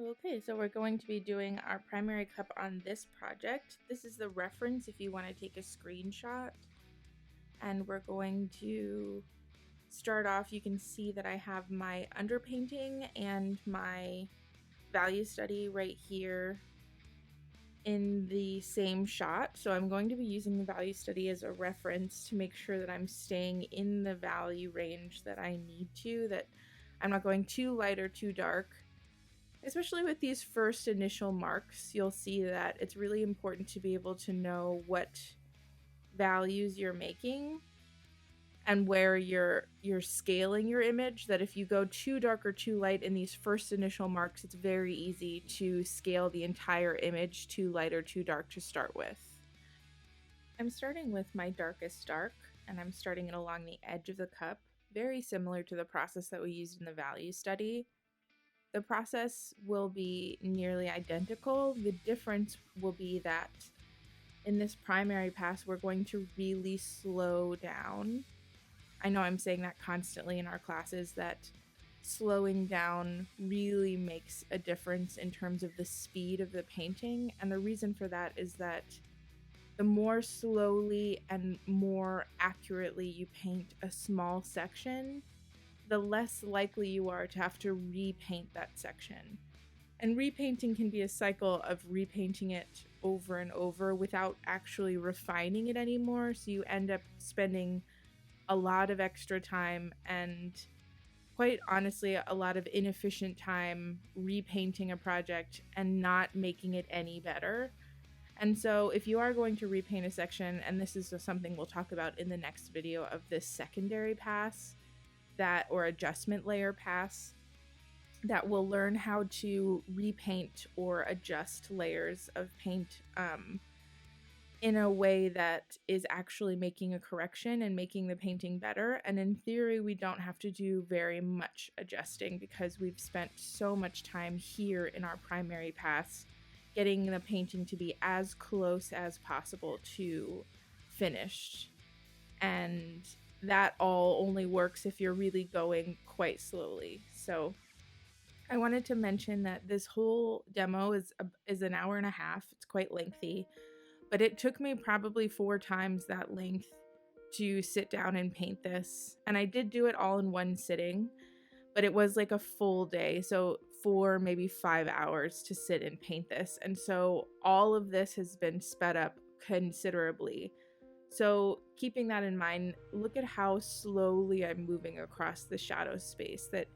Okay, so we're going to be doing our primary cup on this project. This is the reference if you want to take a screenshot. And we're going to start off, you can see that I have my underpainting and my value study right here in the same shot. So I'm going to be using the value study as a reference to make sure that I'm staying in the value range that I need to, that I'm not going too light or too dark. Especially with these first initial marks, you'll see that it's really important to be able to know what values you're making and where you're scaling your image, that if you go too dark or too light in these first initial marks, it's very easy to scale the entire image too light or too dark to start with. I'm starting with my darkest dark, and I'm starting it along the edge of the cup, very similar to the process that we used in the value study. The process will be nearly identical. The difference will be that in this primary pass, we're going to really slow down. I know I'm saying that constantly in our classes, that slowing down really makes a difference in terms of the speed of the painting. And the reason for that is that the more slowly and more accurately you paint a small section, the less likely you are to have to repaint that section. And repainting can be a cycle of repainting it over and over without actually refining it anymore. So you end up spending a lot of extra time and, quite honestly, a lot of inefficient time repainting a project and not making it any better. And so if you are going to repaint a section, and this is something we'll talk about in the next video of this secondary pass, or adjustment layer pass, that will learn how to repaint or adjust layers of paint in a way that is actually making a correction and making the painting better. And in theory, we don't have to do very much adjusting because we've spent so much time here in our primary pass getting the painting to be as close as possible to finished. And that all only works if you're really going quite slowly. So I wanted to mention that this whole demo is an hour and a half. It's quite lengthy, but it took me probably 4 times that length to sit down and paint this. And I did do it all in one sitting, but it was like a full day. So 4, maybe 5 hours to sit and paint this. And so all of this has been sped up considerably. So keeping that in mind, look at how slowly I'm moving across the shadow space, that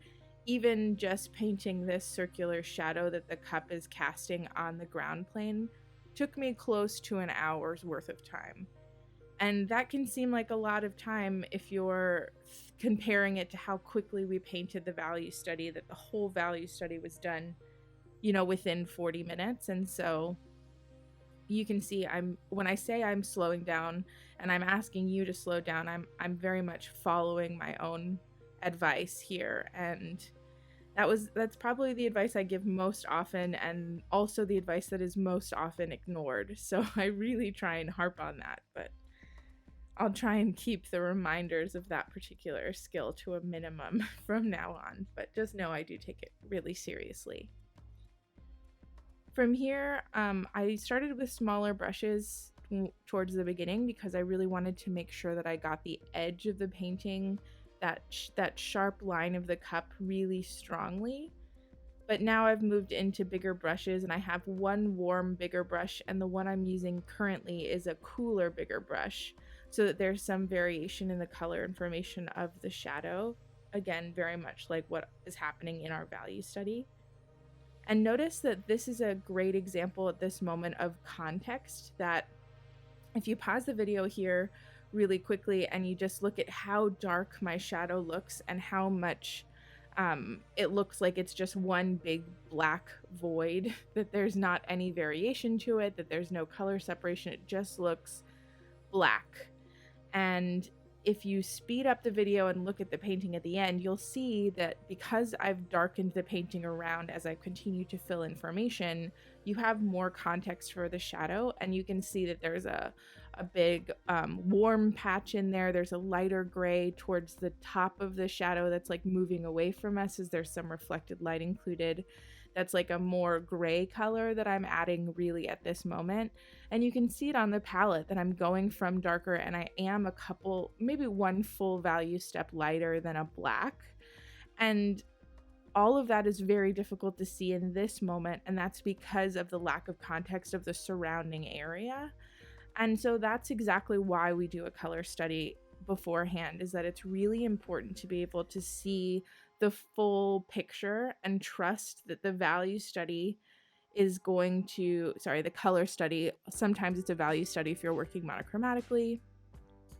even just painting this circular shadow that the cup is casting on the ground plane took me close to an hour's worth of time. And that can seem like a lot of time if you're comparing it to how quickly we painted the value study, that the whole value study was done, within 40 minutes. And so you can see when I say I'm slowing down and I'm asking you to slow down, I'm very much following my own advice here. And that's probably the advice I give most often, and also the advice that is most often ignored. So I really try and harp on that, but I'll try and keep the reminders of that particular skill to a minimum from now on. But just know I do take it really seriously. From here, I started with smaller brushes towards the beginning because I really wanted to make sure that I got the edge of the painting, that sharp line of the cup, really strongly. But now I've moved into bigger brushes, and I have one warm, bigger brush, and the one I'm using currently is a cooler, bigger brush, so that there's some variation in the color information of the shadow. Again, very much like what is happening in our value study. And notice that this is a great example at this moment of context, that if you pause the video here really quickly and you just look at how dark my shadow looks and how much it looks like it's just one big black void, that there's not any variation to it, that there's no color separation, it just looks black. And if you speed up the video and look at the painting at the end, you'll see that because I've darkened the painting around as I continue to fill information, you have more context for the shadow, and you can see that there's a big warm patch in there. There's a lighter gray towards the top of the shadow that's like moving away from us as there's some reflected light included. that's like a more gray color that I'm adding really at this moment. And you can see it on the palette that I'm going from darker, and I am a couple, maybe one full value step lighter than a black. And all of that is very difficult to see in this moment, and that's because of the lack of context of the surrounding area. And so that's exactly why we do a color study beforehand, is that it's really important to be able to see the full picture and trust that the value study is going to, the color study, sometimes it's a value study if you're working monochromatically,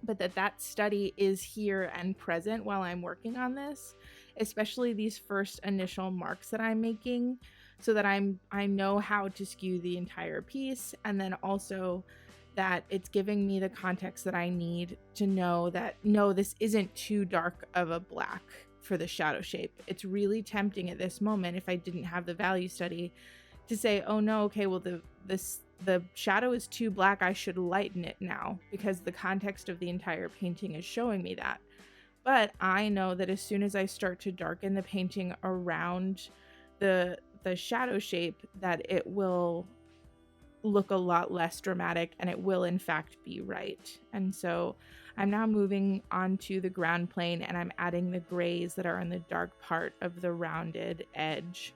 but that study is here and present while I'm working on this, especially these first initial marks that I'm making, so that I know how to skew the entire piece, and then also that it's giving me the context that I need to know that, no, this isn't too dark of a black for the shadow shape. It's really tempting at this moment, if I didn't have the value study, to say, oh no, okay, well the shadow is too black, I should lighten it now, because the context of the entire painting is showing me that. But I know that as soon as I start to darken the painting around the shadow shape, that it will look a lot less dramatic, and it will in fact be right. And so I'm now moving onto the ground plane, and I'm adding the grays that are in the dark part of the rounded edge.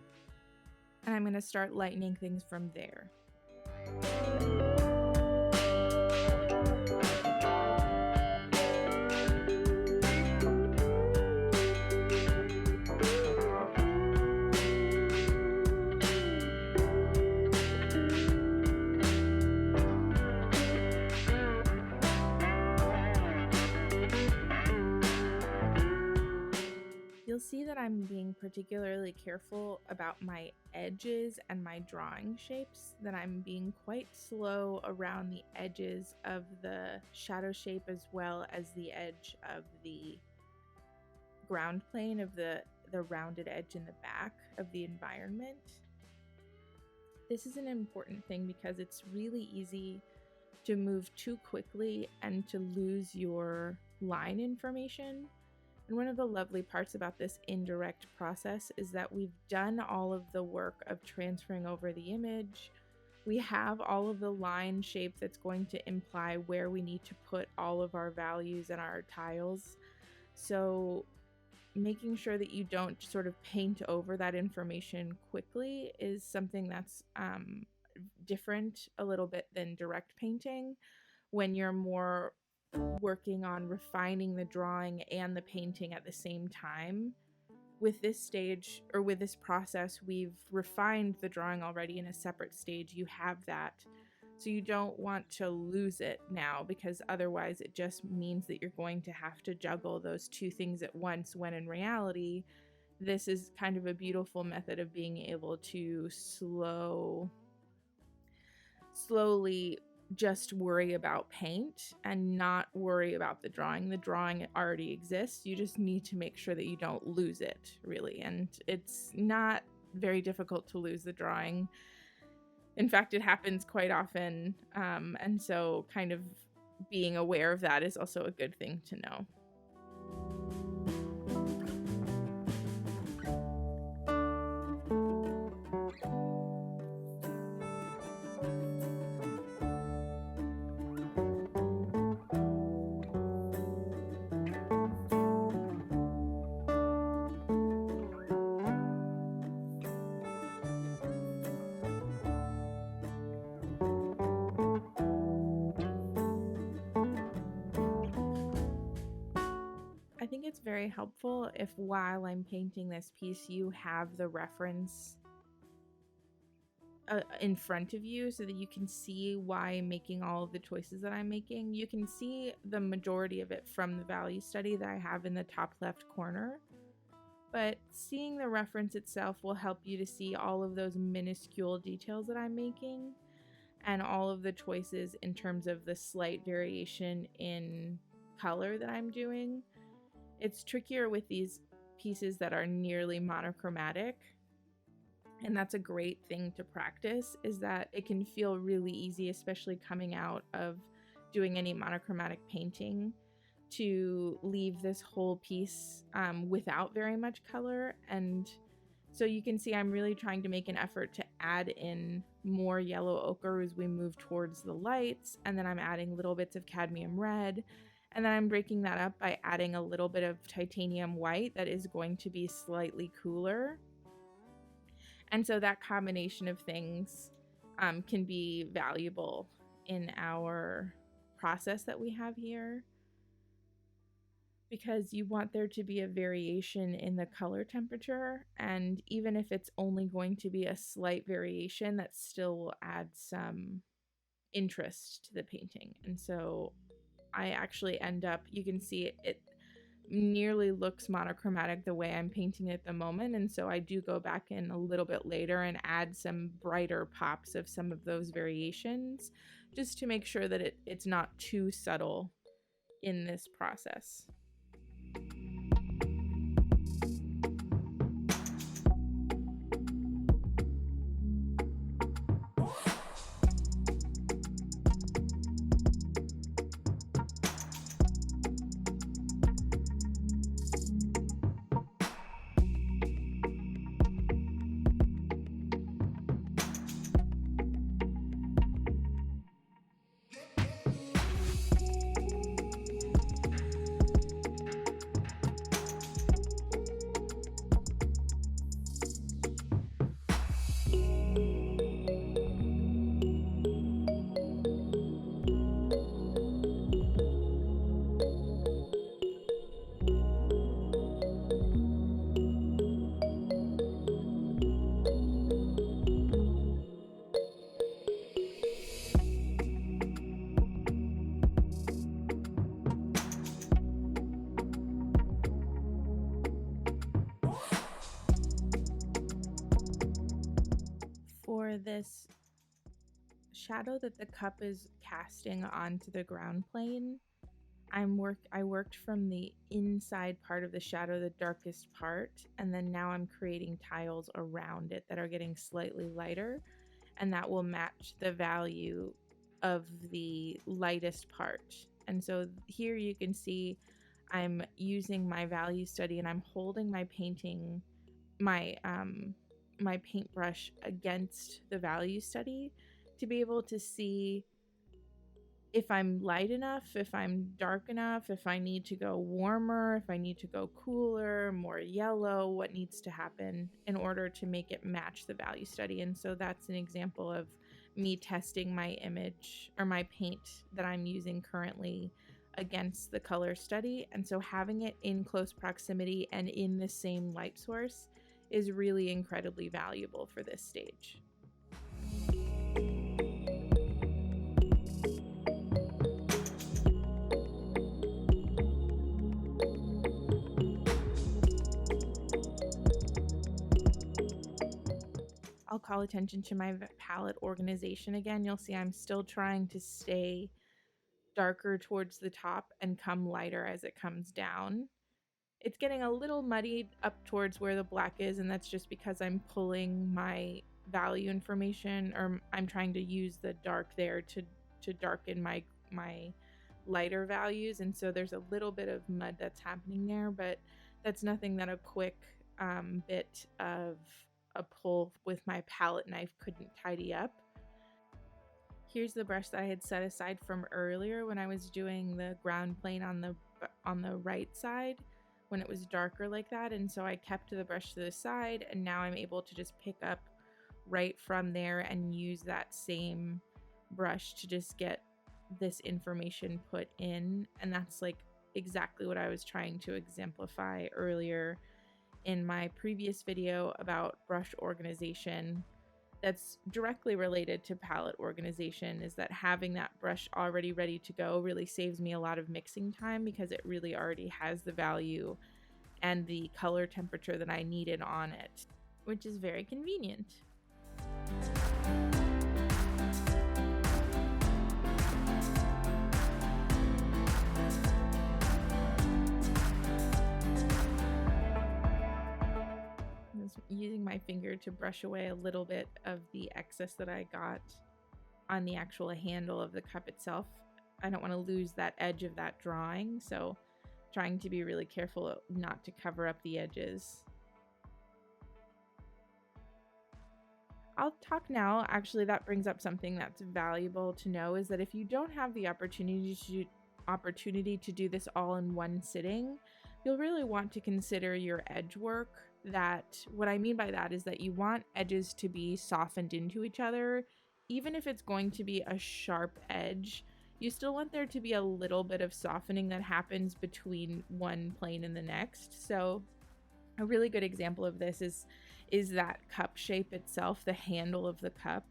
And I'm going to start lightening things from there. You'll see that I'm being particularly careful about my edges and my drawing shapes, that I'm being quite slow around the edges of the shadow shape as well as the edge of the ground plane of the rounded edge in the back of the environment. This is an important thing because it's really easy to move too quickly and to lose your line information. And one of the lovely parts about this indirect process is that we've done all of the work of transferring over the image. We have all of the line shape that's going to imply where we need to put all of our values and our tiles. So making sure that you don't sort of paint over that information quickly is something that's different a little bit than direct painting, when you're more working on refining the drawing and the painting at the same time. With this stage, or with this process, we've refined the drawing already in a separate stage. You have that, so you don't want to lose it now, because otherwise it just means that you're going to have to juggle those two things at once, when in reality this is kind of a beautiful method of being able to slowly just worry about paint and not worry about the drawing. The drawing already exists. You just need to make sure that you don't lose it, really. And it's not very difficult to lose the drawing. In fact, it happens quite often. And so kind of being aware of that is also a good thing to know. I think it's very helpful if, while I'm painting this piece, you have the reference in front of you, so that you can see why I'm making all of the choices that I'm making. You can see the majority of it from the value study that I have in the top left corner, but seeing the reference itself will help you to see all of those minuscule details that I'm making, and all of the choices in terms of the slight variation in color that I'm doing. It's trickier with these pieces that are nearly monochromatic, and that's a great thing to practice, is that it can feel really easy, especially coming out of doing any monochromatic painting, to leave this whole piece without very much color and So you can see I'm really trying to make an effort to add in more yellow ochre as we move towards the lights, and then I'm adding little bits of cadmium red, and then I'm breaking that up by adding a little bit of titanium white that is going to be slightly cooler. And so that combination of things can be valuable in our process that we have here, because you want there to be a variation in the color temperature, and even if it's only going to be a slight variation, that still will add some interest to the painting. And so I actually end up, you can see it nearly looks monochromatic the way I'm painting it at the moment, and so I do go back in a little bit later and add some brighter pops of some of those variations, just to make sure that it's not too subtle in this process. For this shadow that the cup is casting onto the ground plane, I worked from the inside part of the shadow, the darkest part, and then now I'm creating tiles around it that are getting slightly lighter, and that will match the value of the lightest part. And so here you can see I'm using my value study, and I'm holding my painting, my paintbrush against the value study to be able to see if I'm light enough, if I'm dark enough, if I need to go warmer, if I need to go cooler, more yellow, what needs to happen in order to make it match the value study. And so that's an example of me testing my image or my paint that I'm using currently against the color study. And so having it in close proximity and in the same light source is really incredibly valuable for this stage. I'll call attention to my palette organization again. You'll see I'm still trying to stay darker towards the top and come lighter as it comes down. It's getting a little muddied up towards where the black is, and that's just because I'm pulling my value information, or I'm trying to use the dark there to darken my lighter values, and so there's a little bit of mud that's happening there, but that's nothing that a quick bit of a pull with my palette knife couldn't tidy up. Here's the brush that I had set aside from earlier when I was doing the ground plane on the right side when it was darker like that, and so I kept the brush to the side, and now I'm able to just pick up right from there and use that same brush to just get this information put in. And that's like exactly what I was trying to exemplify earlier in my previous video about brush organization. That's directly related to palette organization, is that having that brush already ready to go really saves me a lot of mixing time, because it really already has the value and the color temperature that I needed on it, which is very convenient. Using my finger to brush away a little bit of the excess that I got on the actual handle of the cup itself. I don't want to lose that edge of that drawing, so trying to be really careful not to cover up the edges. I'll talk now. Actually, that brings up something that's valuable to know, is that if you don't have the opportunity to do this all in one sitting, you'll really want to consider your edge work. That what I mean by that is that you want edges to be softened into each other. Even if it's going to be a sharp edge, you still want there to be a little bit of softening that happens between one plane and the next. So a really good example of this is that cup shape itself, the handle of the cup.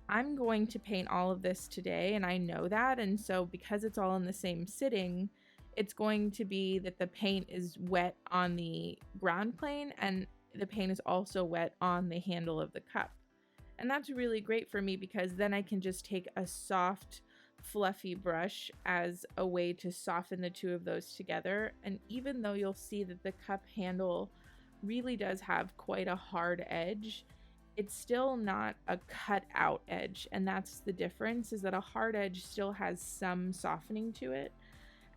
I'm going to paint all of this today, and I know that, and so because it's all in the same sitting, it's going to be that the paint is wet on the ground plane and the paint is also wet on the handle of the cup. And that's really great for me because then I can just take a soft, fluffy brush as a way to soften the two of those together. And even though you'll see that the cup handle really does have quite a hard edge, it's still not a cut out edge. And that's the difference, is that a hard edge still has some softening to it.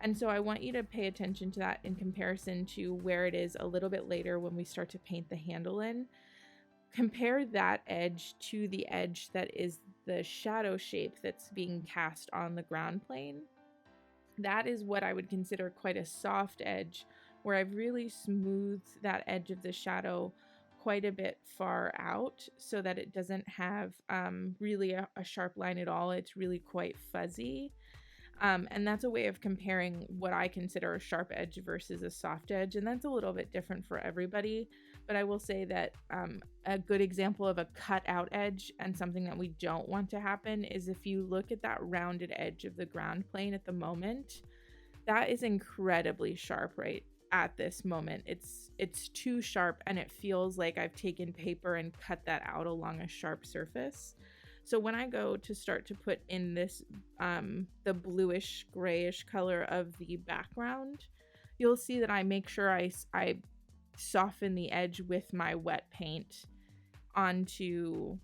And so I want you to pay attention to that in comparison to where it is a little bit later when we start to paint the handle in. Compare that edge to the edge that is the shadow shape that's being cast on the ground plane. That is what I would consider quite a soft edge, where I've really smoothed that edge of the shadow quite a bit far out so that it doesn't have really a sharp line at all. It's really quite fuzzy. And that's a way of comparing what I consider a sharp edge versus a soft edge. And that's a little bit different for everybody. But I will say that a good example of a cut out edge and something that we don't want to happen is if you look at that rounded edge of the ground plane at the moment, that is incredibly sharp right at this moment. It's too sharp, and it feels like I've taken paper and cut that out along a sharp surface. So when I go to start to put in this, the bluish grayish color of the background, you'll see that I make sure I soften the edge with my wet paint onto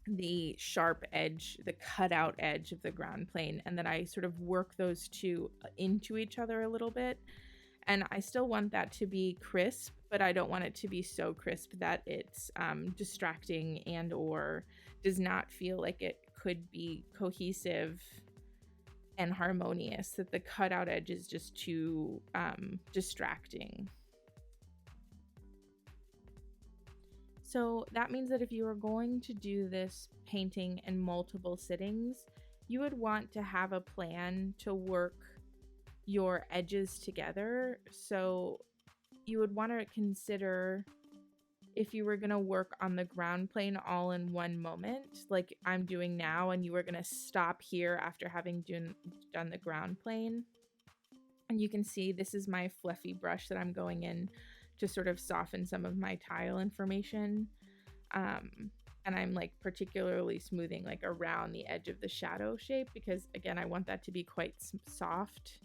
the sharp edge, the cutout edge of the ground plane, and then I sort of work those two into each other a little bit. And I still want that to be crisp, but I don't want it to be so crisp that it's distracting and or does not feel like it could be cohesive and harmonious, that the cutout edge is just too distracting. So that means that if you are going to do this painting in multiple sittings, you would want to have a plan to work your edges together. So you would want to consider, if you were going to work on the ground plane all in one moment, like I'm doing now, and you were going to stop here after having done the ground plane. And you can see this is my fluffy brush that I'm going in to sort of soften some of my tile information. And I'm like particularly smoothing like around the edge of the shadow shape because, again, I want that to be quite soft.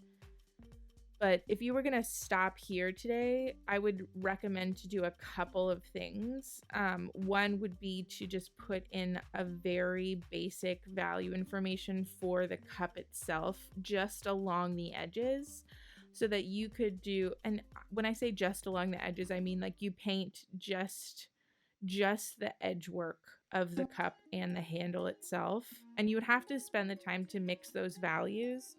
But if you were going to stop here today, I would recommend to do a couple of things. One would be to just put in a very basic value information for the cup itself, just along the edges, so that you could do, and when I say just along the edges, I mean like you paint just the edge work of the cup and the handle itself. And you would have to spend the time to mix those values.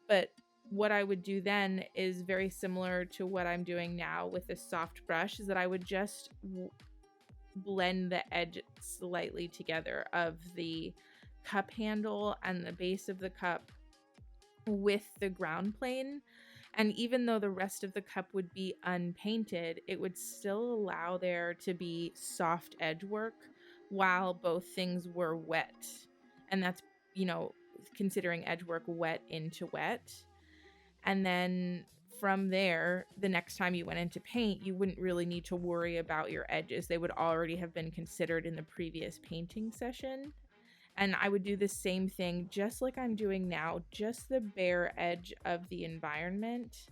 But what I would do then is very similar to what I'm doing now with a soft brush, is that I would just blend the edge slightly together of the cup handle and the base of the cup with the ground plane. And even though the rest of the cup would be unpainted, it would still allow there to be soft edge work while both things were wet. And that's, considering edge work wet into wet. And then from there, the next time you went into paint, you wouldn't really need to worry about your edges. They would already have been considered in the previous painting session. And I would do the same thing, just like I'm doing now, just the bare edge of the environment,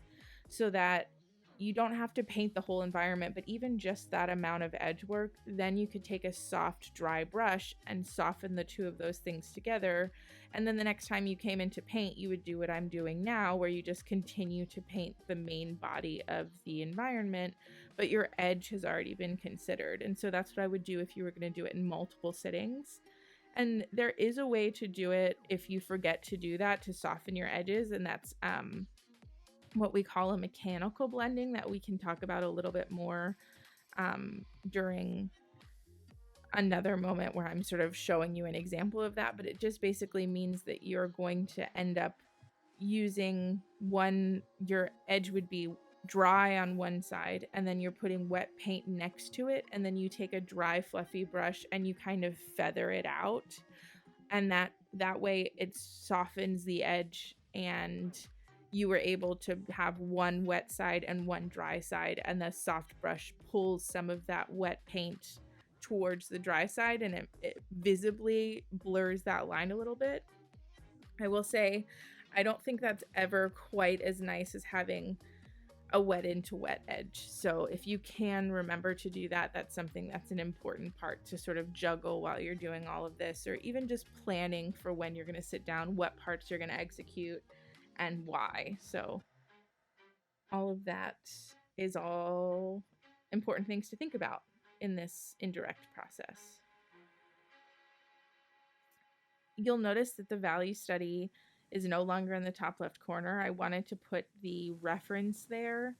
so that you don't have to paint the whole environment, but even just that amount of edge work. Then you could take a soft, dry brush and soften the two of those things together. And then the next time you came into paint, you would do what I'm doing now, where you just continue to paint the main body of the environment, but your edge has already been considered. And so that's what I would do if you were going to do it in multiple sittings. And there is a way to do it if you forget to do that, to soften your edges, and that's what we call a mechanical blending that we can talk about a little bit more during another moment where I'm sort of showing you an example of that. But it just basically means that you're going to end up using your edge would be dry on one side, and then you're putting wet paint next to it, and then you take a dry fluffy brush and you kind of feather it out, and that way it softens the edge, and you were able to have one wet side and one dry side, and the soft brush pulls some of that wet paint towards the dry side, and it visibly blurs that line a little bit. I will say, I don't think that's ever quite as nice as having a wet into wet edge. So if you can remember to do that, that's an important part to sort of juggle while you're doing all of this, or even just planning for when you're going to sit down, what parts you're going to execute and why. So all of that is all important things to think about in this indirect process. You'll notice that the value study is no longer in the top left corner. I wanted to put the reference there.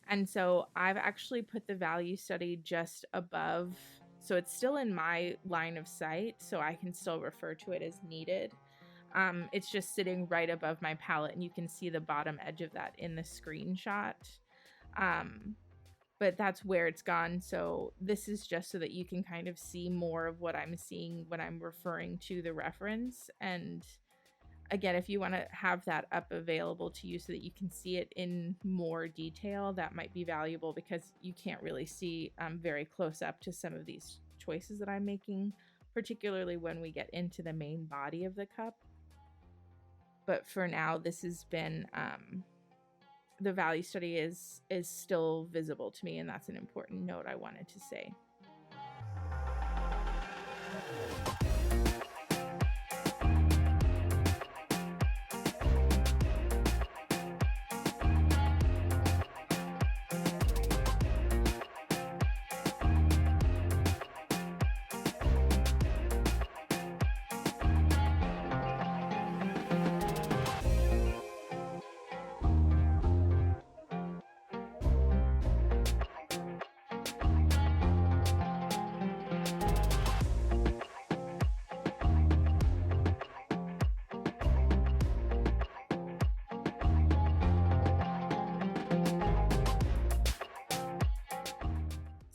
And so I've actually put the value study just above. So it's still in my line of sight, so I can still refer to it as needed. It's just sitting right above my palette, and you can see the bottom edge of that in the screenshot. But that's where it's gone. So this is just so that you can kind of see more of what I'm seeing when I'm referring to the reference. And again, if you want to have that up available to you so that you can see it in more detail, that might be valuable, because you can't really see very close up to some of these choices that I'm making, particularly when we get into the main body of the cup. But for now, this has been the value study is still visible to me, and that's an important note I wanted to say.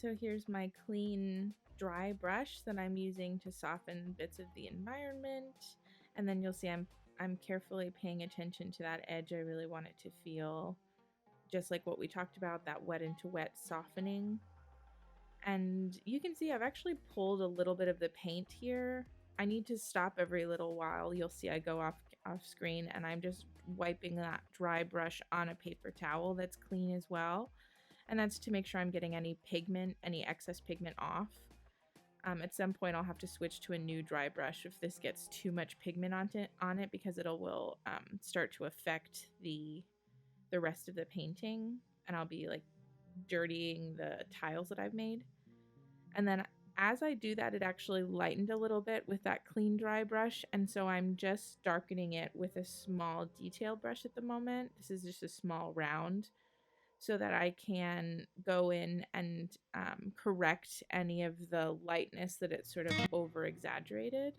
So here's my clean dry brush that I'm using to soften bits of the environment. And then you'll see I'm carefully paying attention to that edge. I really want it to feel just like what we talked about, that wet into wet softening. And you can see I've actually pulled a little bit of the paint here. I need to stop every little while. You'll see I go off screen, and I'm just wiping that dry brush on a paper towel that's clean as well. And that's to make sure I'm getting any excess pigment off. At some point I'll have to switch to a new dry brush if this gets too much pigment on it, because it will start to affect the rest of the painting, and I'll be like dirtying the tiles that I've made. And then as I do that, it actually lightened a little bit with that clean dry brush, and so I'm just darkening it with a small detail brush at the moment. This is just a small round, so that I can go in and correct any of the lightness that it sort of over exaggerated.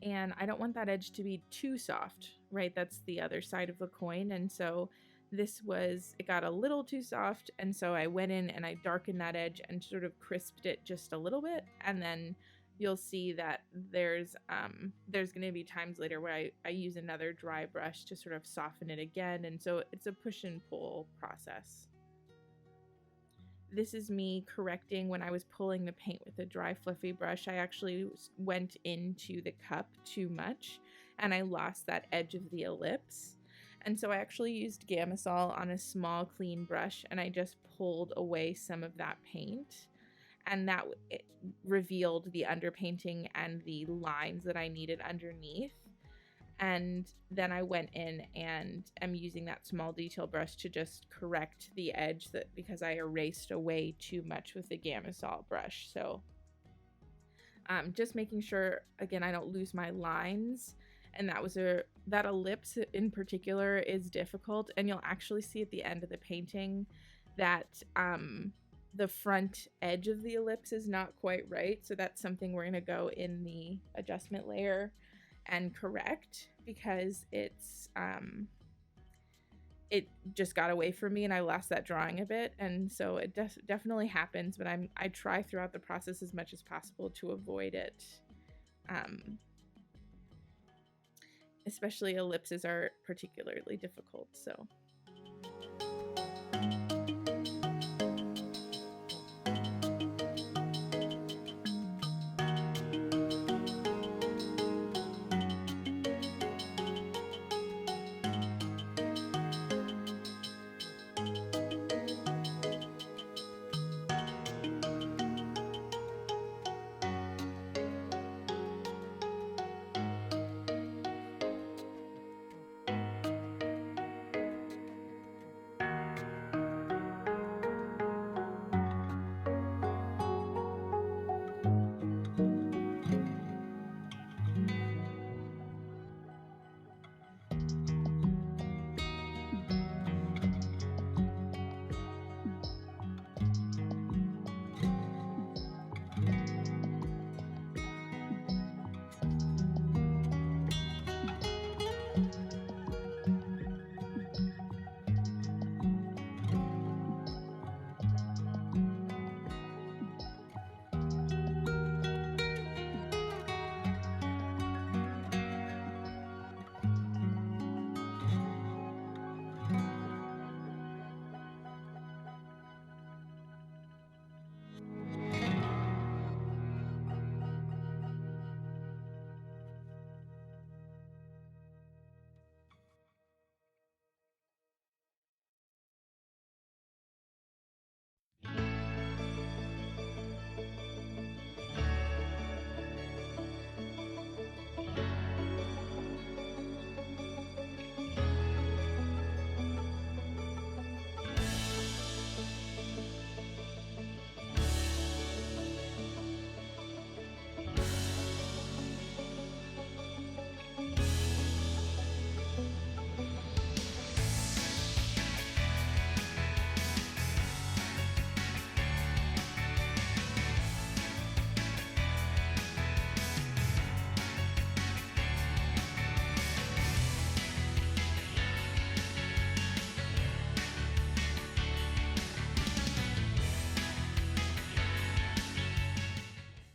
And I don't want that edge to be too soft, right? That's the other side of the coin. And so it got a little too soft. And so I went in and I darkened that edge and sort of crisped it just a little bit. And then you'll see that there's going to be times later where I use another dry brush to sort of soften it again. And so it's a push and pull process. This is me correcting when I was pulling the paint with a dry fluffy brush. I actually went into the cup too much, and I lost that edge of the ellipse. And so I actually used Gamsol on a small clean brush, and I just pulled away some of that paint. And that revealed the underpainting and the lines that I needed underneath. And then I went in and am using that small detail brush to just correct the edge, that because I erased away too much with the Gamma Salt brush. So just making sure, again, I don't lose my lines. And that ellipse in particular is difficult. And you'll actually see at the end of the painting that the front edge of the ellipse is not quite right. So that's something we're going to go in the adjustment layer and correct, because it just got away from me and I lost that drawing a bit. And so it definitely happens, but I try throughout the process as much as possible to avoid it. Especially ellipses are particularly difficult, so.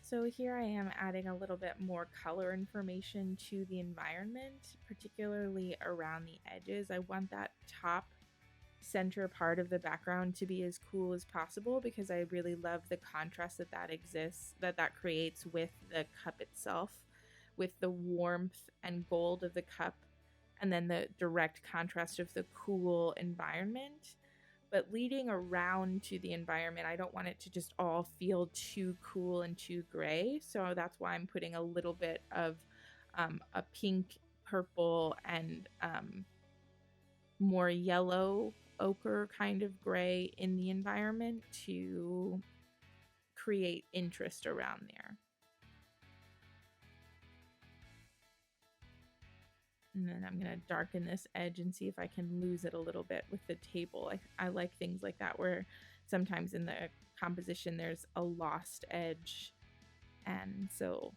So here I am adding a little bit more color information to the environment, particularly around the edges. I want that top center part of the background to be as cool as possible, because I really love the contrast that creates with the cup itself, with the warmth and gold of the cup, and then the direct contrast of the cool environment. But leading around to the environment, I don't want it to just all feel too cool and too gray. So that's why I'm putting a little bit of a pink, purple, and more yellow ochre kind of gray in the environment to create interest around there. And then I'm going to darken this edge and see if I can lose it a little bit with the table. I like things like that, where sometimes in the composition there's a lost edge. And so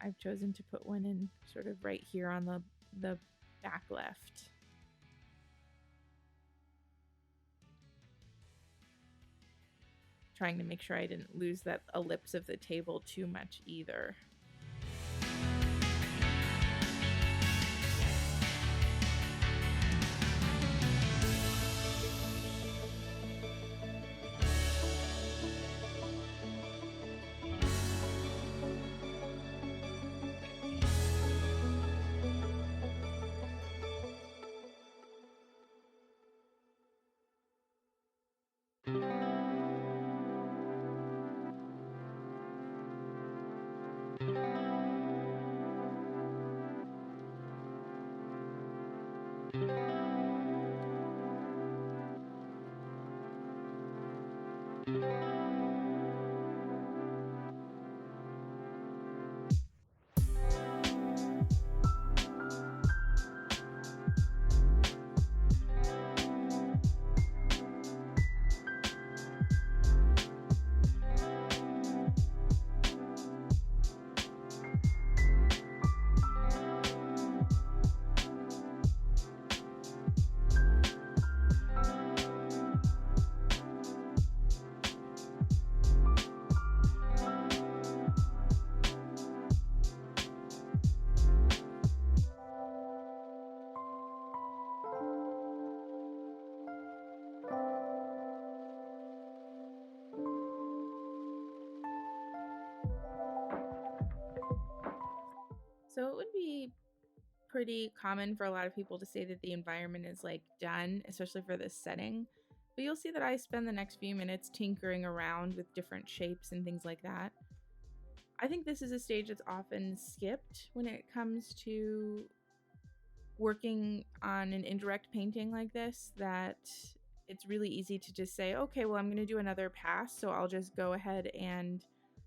I've chosen to put one in sort of right here on the back left. Trying to make sure I didn't lose that ellipse of the table too much either. So it would be pretty common for a lot of people to say that the environment is like done, especially for this setting. But you'll see that I spend the next few minutes tinkering around with different shapes and things like that. I think this is a stage that's often skipped when it comes to working on an indirect painting like this, that it's really easy to just say, okay, well, I'm going to do another pass, so I'll just go ahead and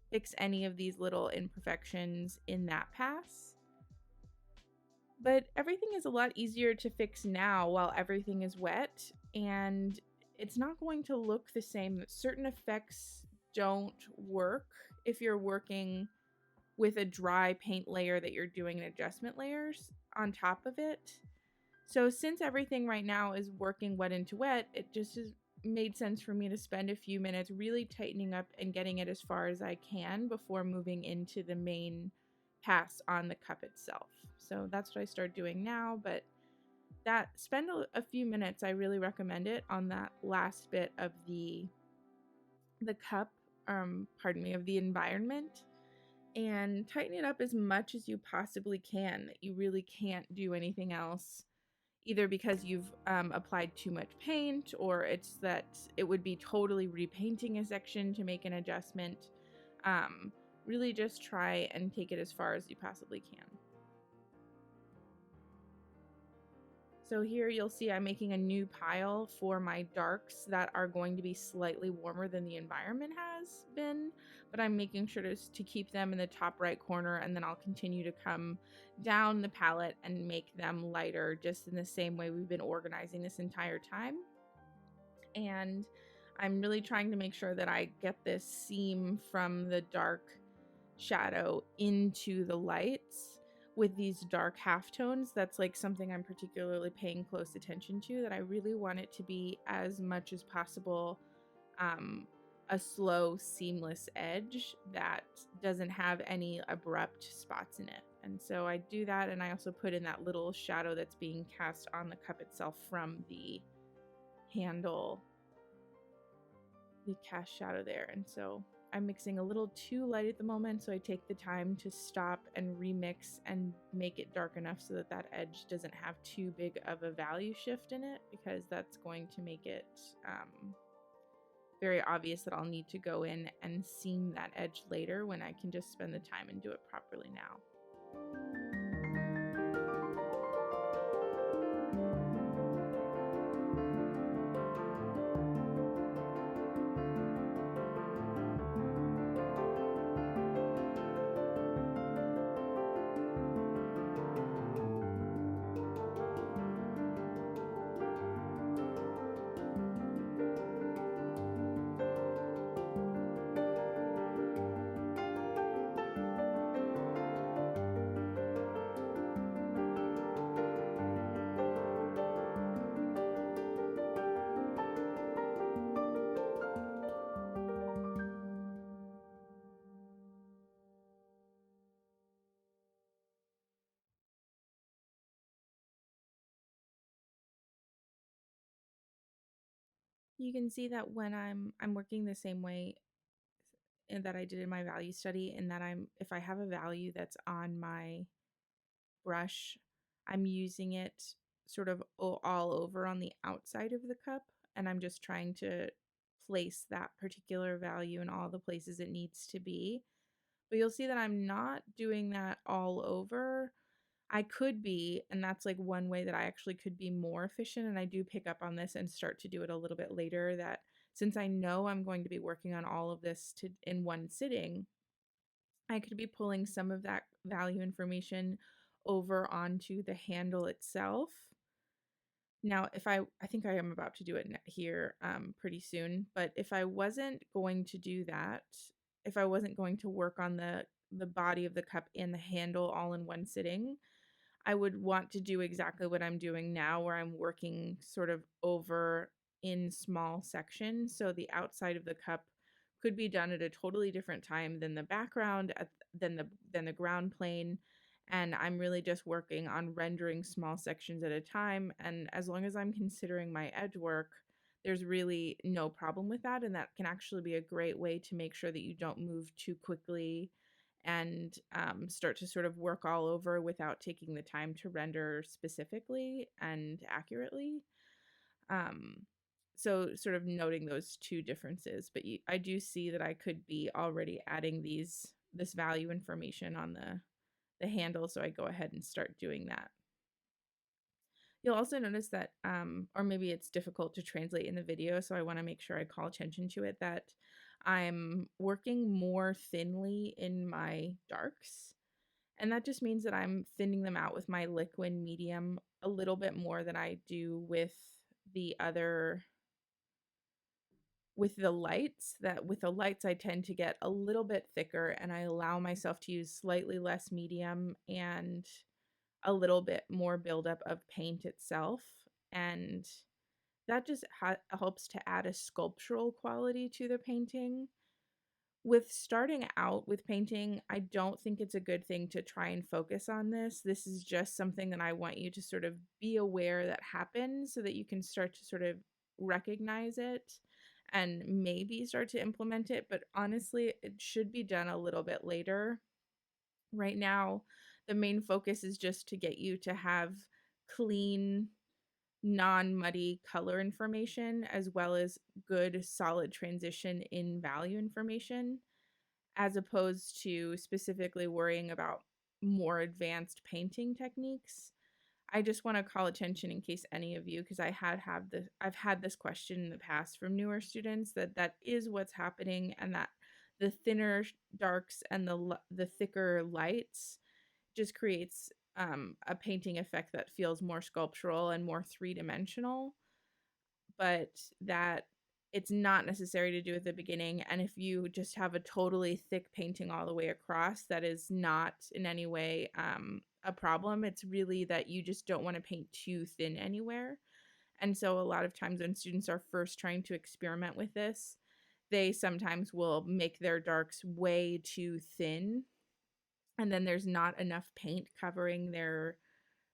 fix any of these little imperfections in that pass. But everything is a lot easier to fix now while everything is wet, and it's not going to look the same. Certain effects don't work if you're working with a dry paint layer that you're doing adjustment layers on top of it. So since everything right now is working wet into wet, it just has made sense for me to spend a few minutes really tightening up and getting it as far as I can before moving into the main pass on the cup itself. So that's what I start doing now, but that spend a few minutes, I really recommend it on that last bit of the cup, of the environment, and tighten it up as much as you possibly can. That you really can't do anything else, either because you've applied too much paint, or it's that it would be totally repainting a section to make an adjustment. Really just try and take it as far as you possibly can. So here you'll see I'm making a new pile for my darks that are going to be slightly warmer than the environment has been, but I'm making sure to keep them in the top right corner, and then I'll continue to come down the palette and make them lighter, just in the same way we've been organizing this entire time. And I'm really trying to make sure that I get this seam from the dark shadow into the lights with these dark halftones. That's like something I'm particularly paying close attention to, that I really want it to be as much as possible a slow, seamless edge that doesn't have any abrupt spots in it. And so I do that, and I also put in that little shadow that's being cast on the cup itself from the handle, the cast shadow there. And so I'm mixing a little too light at the moment, so I take the time to stop and remix and make it dark enough so that that edge doesn't have too big of a value shift in it, because that's going to make it very obvious that I'll need to go in and seam that edge later, when I can just spend the time and do it properly now. You can see that when I'm working the same way that I did in my value study, and that if I have a value that's on my brush, I'm using it sort of all over on the outside of the cup, and I'm just trying to place that particular value in all the places it needs to be. But you'll see that I'm not doing that all over. I could be, and that's like one way that I actually could be more efficient. And I do pick up on this and start to do it a little bit later, that since I know I'm going to be working on all of this in one sitting, I could be pulling some of that value information over onto the handle itself. Now, I think I am about to do it here pretty soon, but if I wasn't going to do that, if I wasn't going to work on the body of the cup and the handle all in one sitting, I would want to do exactly what I'm doing now, where I'm working sort of over in small sections. So the outside of the cup could be done at a totally different time than the background, than the ground plane. And I'm really just working on rendering small sections at a time. And as long as I'm considering my edge work, there's really no problem with that. And that can actually be a great way to make sure that you don't move too quickly and start to sort of work all over without taking the time to render specifically and accurately. Um, so sort of noting those two differences, but I do see that I could be already adding this value information on the handle, so I go ahead and start doing that. You'll also notice that, or maybe it's difficult to translate in the video, so I want to make sure I call attention to it, that I'm working more thinly in my darks. And that just means that I'm thinning them out with my Liquin medium a little bit more than I do with the other, with the lights. That with the lights I tend to get a little bit thicker, and I allow myself to use slightly less medium and a little bit more buildup of paint itself. And that just helps to add a sculptural quality to the painting. With starting out with painting, I don't think it's a good thing to try and focus on this. This is just something that I want you to sort of be aware that happens, so that you can start to sort of recognize it and maybe start to implement it. But honestly, it should be done a little bit later. Right now, the main focus is just to get you to have clean, non-muddy color information, as well as good solid transition in value information, as opposed to specifically worrying about more advanced painting techniques. I just want to call attention in case any of you, because I've had this question in the past from newer students, that is what's happening, and that the thinner darks and the thicker lights just creates a painting effect that feels more sculptural and more three-dimensional, but that it's not necessary to do at the beginning. And if you just have a totally thick painting all the way across, that is not in any way a problem. It's really that you just don't want to paint too thin anywhere. And so a lot of times when students are first trying to experiment with this, they sometimes will make their darks way too thin, and then there's not enough paint covering their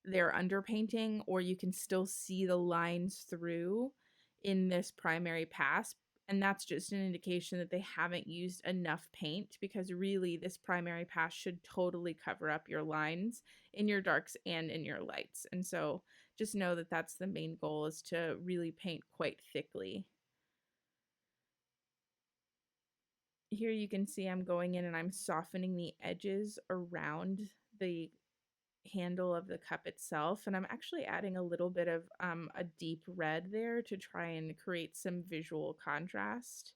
underpainting, or you can still see the lines through in this primary pass. And that's just an indication that they haven't used enough paint, because really this primary pass should totally cover up your lines in your darks and in your lights. And so just know that that's the main goal, is to really paint quite thickly. Here you can see I'm going in and I'm softening the edges around the handle of the cup itself, and I'm actually adding a little bit of a deep red there to try and create some visual contrast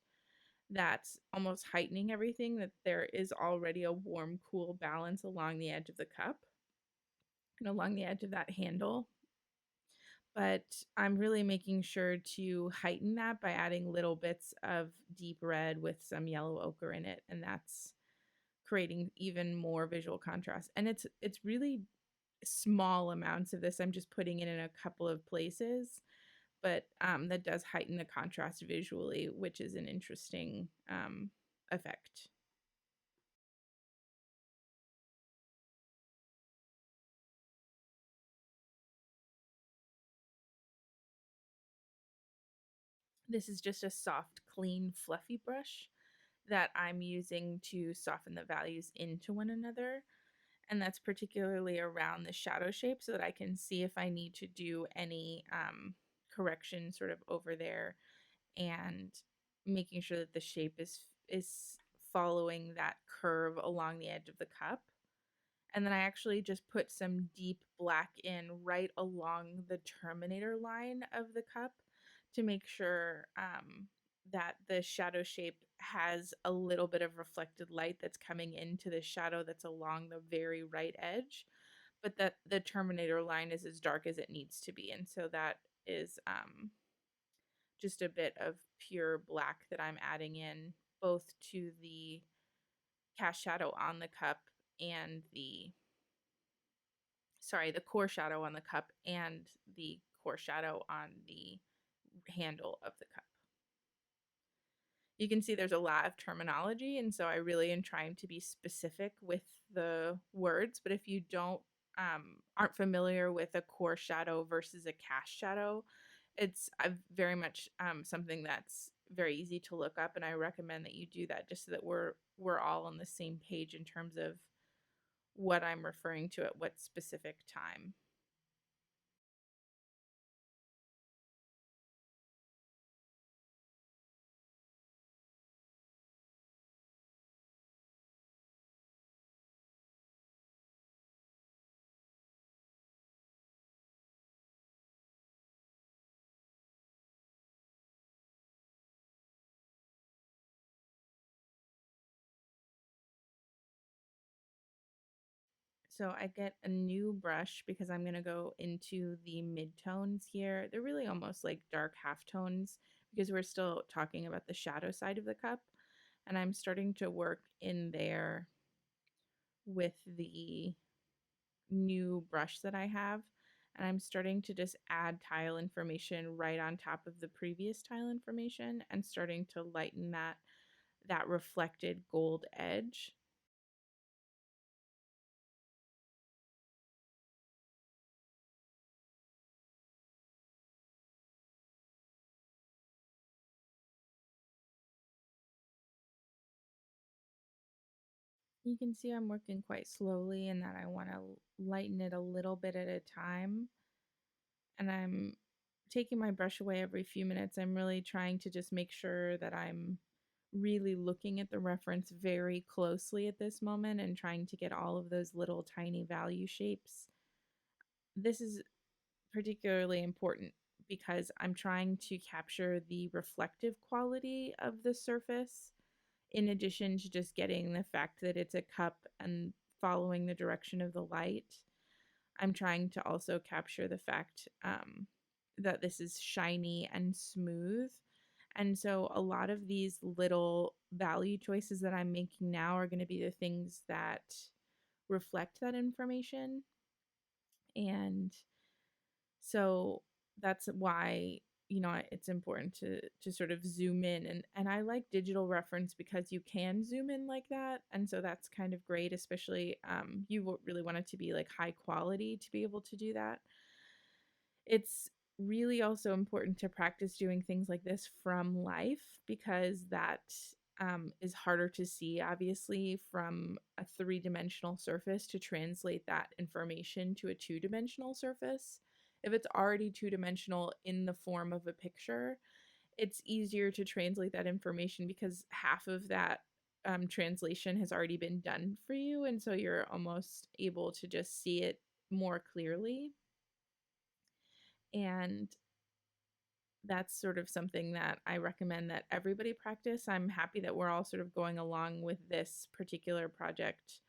that's almost heightening everything, that there is already a warm cool balance along the edge of the cup and along the edge of that handle. But I'm really making sure to heighten that by adding little bits of deep red with some yellow ochre in it, and that's creating even more visual contrast. And it's really small amounts of this. I'm just putting it in a couple of places, but that does heighten the contrast visually, which is an interesting effect. This is just a soft, clean, fluffy brush that I'm using to soften the values into one another. And that's particularly around the shadow shape, so that I can see if I need to do any correction sort of over there, and making sure that the shape is following that curve along the edge of the cup. And then I actually just put some deep black in right along the terminator line of the cup, to make sure that the shadow shape has a little bit of reflected light that's coming into the shadow that's along the very right edge, but that the terminator line is as dark as it needs to be. And so that is just a bit of pure black that I'm adding in, both to the cast shadow on the cup and the core shadow on the cup and the core shadow on the handle of the cup. You can see there's a lot of terminology, and so I really am trying to be specific with the words. But if you aren't familiar with a core shadow versus a cast shadow, it's very much something that's very easy to look up, and I recommend that you do that just so that we're all on the same page in terms of what I'm referring to at what specific time. So I get a new brush because I'm going to go into the midtones here. They're really almost like dark halftones because we're still talking about the shadow side of the cup. And I'm starting to work in there with the new brush that I have. And I'm starting to just add tile information right on top of the previous tile information and starting to lighten that reflected gold edge. You can see I'm working quite slowly and that I want to lighten it a little bit at a time. And I'm taking my brush away every few minutes. I'm really trying to just make sure that I'm really looking at the reference very closely at this moment and trying to get all of those little tiny value shapes. This is particularly important because I'm trying to capture the reflective quality of the surface in addition to just getting the fact that it's a cup and following the direction of the light. I'm trying to also capture the fact that this is shiny and smooth. And so a lot of these little value choices that I'm making now are going to be the things that reflect that information. And so that's why, it's important to sort of zoom in, and I like digital reference because you can zoom in like that, and so that's kind of great, especially you really want it to be like high quality to be able to do that. It's really also important to practice doing things like this from life because that is harder to see, obviously, from a three-dimensional surface to translate that information to a two-dimensional surface. If it's already two-dimensional in the form of a picture, it's easier to translate that information because half of that translation has already been done for you. And so you're almost able to just see it more clearly. And that's sort of something that I recommend that everybody practice. I'm happy that we're all sort of going along with this particular project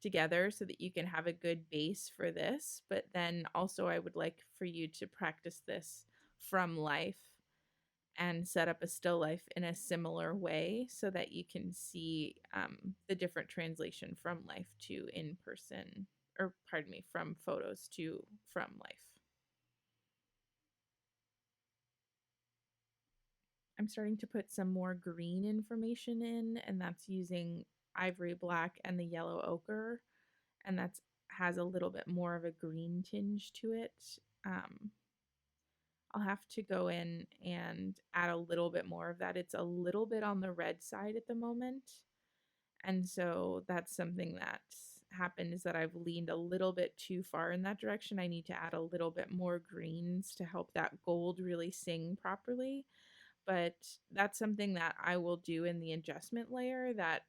together so that you can have a good base for this. But then also, I would like for you to practice this from life and set up a still life in a similar way so that you can see the different translation from life to in person, or pardon me, from photos to from life. I'm starting to put some more green information in, and that's using Ivory Black and the yellow ochre, and that's has a little bit more of a green tinge to it. Um, I'll have to go in and add a little bit more of that. It's a little bit on the red side at the moment, and so that's something that's happened is that I've leaned a little bit too far in that direction. I need to add a little bit more greens to help that gold really sing properly, but that's something that I will do in the adjustment layer. That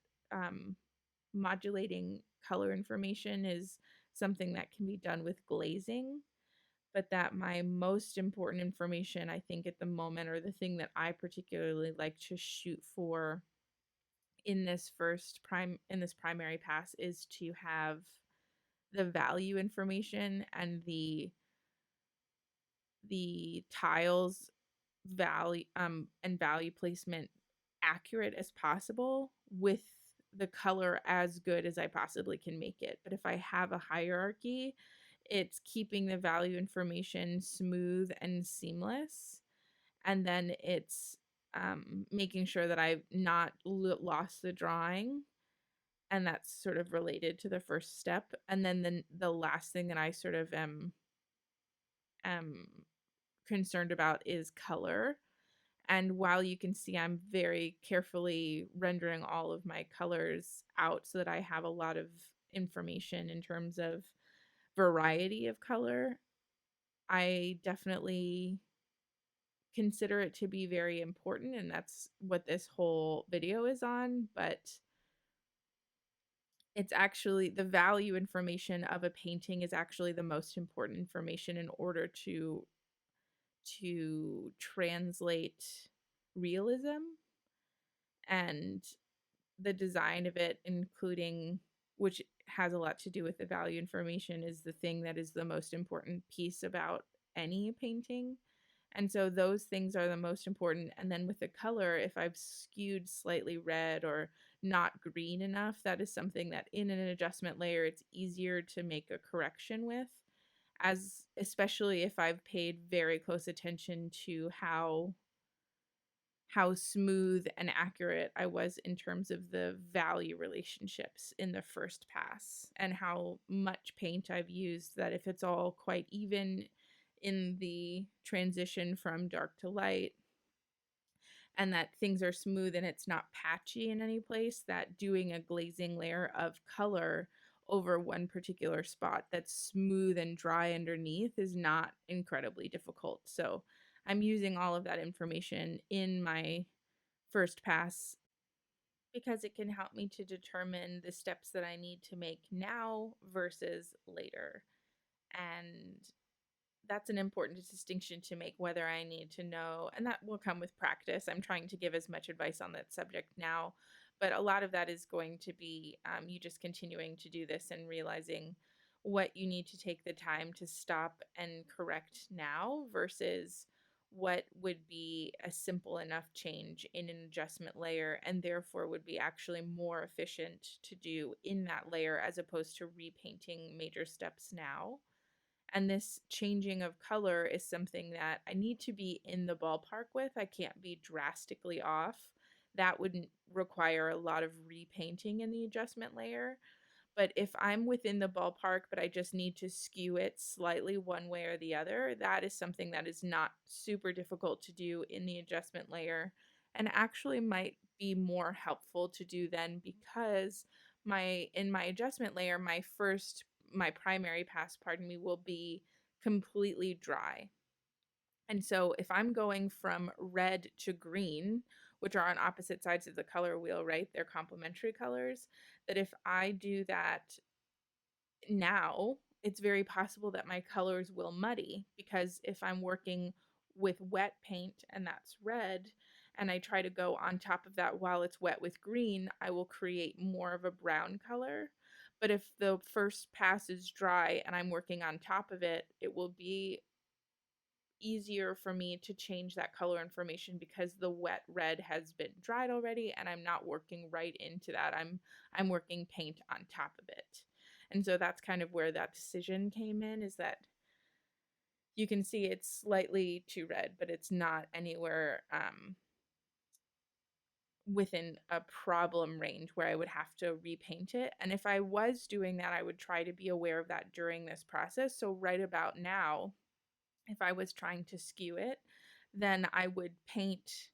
modulating color information is something that can be done with glazing, but that my most important information, I think, at the moment, or the thing that I particularly like to shoot for in this primary pass, is to have the value information and the tiles value and value placement accurate as possible with the color as good as I possibly can make it. But if I have a hierarchy, it's keeping the value information smooth and seamless. And then it's making sure that I've not lost the drawing. And that's sort of related to the first step. And then the last thing that I sort of am concerned about is color. And while you can see I'm very carefully rendering all of my colors out so that I have a lot of information in terms of variety of color, I definitely consider it to be very important, and that's what this whole video is on. But it's actually the value information of a painting is actually the most important information in order to translate realism, and the design of it, including, which has a lot to do with the value information, is the thing that is the most important piece about any painting. And so those things are the most important. And then with the color, if I've skewed slightly red or not green enough, that is something that in an adjustment layer, it's easier to make a correction with, as especially if I've paid very close attention to how smooth and accurate I was in terms of the value relationships in the first pass, and how much paint I've used, that if it's all quite even in the transition from dark to light, and that things are smooth and it's not patchy in any place, that doing a glazing layer of color over one particular spot that's smooth and dry underneath is not incredibly difficult. So I'm using all of that information in my first pass because it can help me to determine the steps that I need to make now versus later. And that's an important distinction to make, whether I need to know, and that will come with practice. I'm trying to give as much advice on that subject now, but a lot of that is going to be you just continuing to do this and realizing what you need to take the time to stop and correct now versus what would be a simple enough change in an adjustment layer, and therefore would be actually more efficient to do in that layer as opposed to repainting major steps now. And this changing of color is something that I need to be in the ballpark with. I can't be drastically off. That wouldn't require a lot of repainting in the adjustment layer. But if I'm within the ballpark, but I just need to skew it slightly one way or the other, that is something that is not super difficult to do in the adjustment layer, and actually might be more helpful to do then, because in my adjustment layer, my primary pass, pardon me, will be completely dry. And so if I'm going from red to green, which are on opposite sides of the color wheel, right? They're complementary colors. That if I do that now, it's very possible that my colors will muddy, because if I'm working with wet paint and that's red, and I try to go on top of that while it's wet with green, I will create more of a brown color. But if the first pass is dry and I'm working on top of it, it will be easier for me to change that color information because the wet red has been dried already and I'm not working right into that. I'm working paint on top of it. And so that's kind of where that decision came in, is that you can see it's slightly too red, but it's not anywhere within a problem range where I would have to repaint it. And if I was doing that, I would try to be aware of that during this process. So right about now, if I was trying to skew it, then I would paint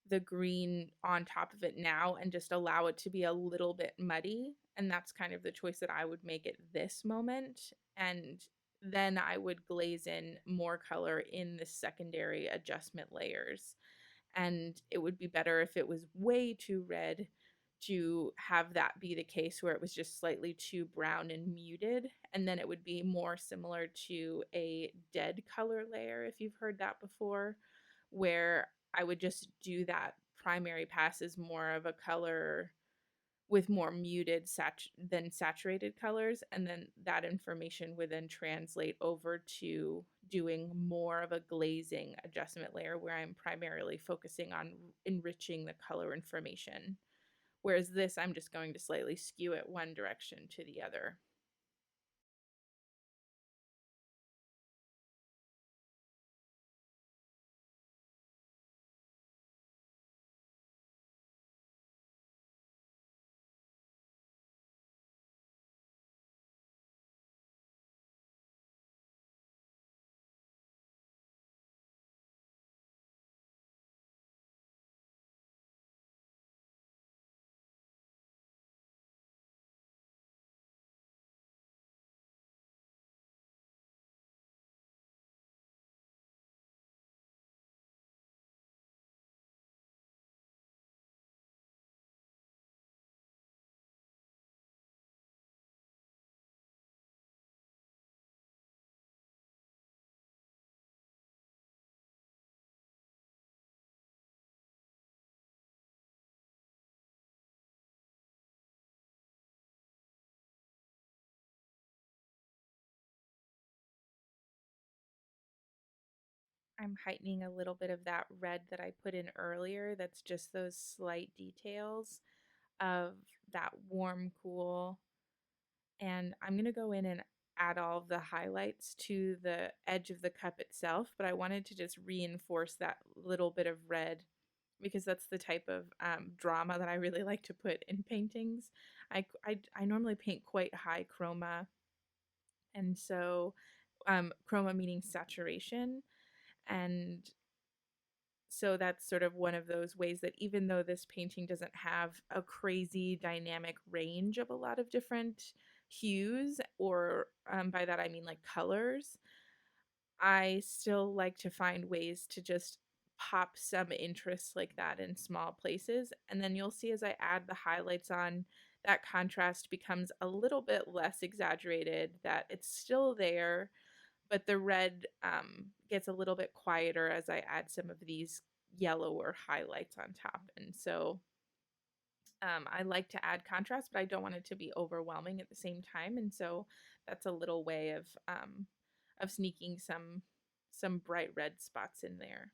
the green on top of it now and just allow it to be a little bit muddy. And that's kind of the choice that I would make at this moment. And then I would glaze in more color in the secondary adjustment layers. And it would be better if it was way too red to have that be the case, where it was just slightly too brown and muted. And then it would be more similar to a dead color layer, if you've heard that before, where I would just do that primary pass as more of a color with more muted than saturated colors, and then that information would then translate over to doing more of a glazing adjustment layer where I'm primarily focusing on enriching the color information. Whereas this, I'm just going to slightly skew it one direction to the other. I'm heightening a little bit of that red that I put in earlier. That's just those slight details of that warm, cool. And I'm going to go in and add all of the highlights to the edge of the cup itself, but I wanted to just reinforce that little bit of red because that's the type of drama that I really like to put in paintings. I normally paint quite high chroma, and so chroma meaning saturation. And so that's sort of one of those ways that even though this painting doesn't have a crazy dynamic range of a lot of different hues, or by that I mean like colors, I still like to find ways to just pop some interest like that in small places. And then you'll see as I add the highlights on, that contrast becomes a little bit less exaggerated, that it's still there, but the red gets a little bit quieter as I add some of these yellower highlights on top. And so I like to add contrast, but I don't want it to be overwhelming at the same time. And so that's a little way of sneaking some bright red spots in there.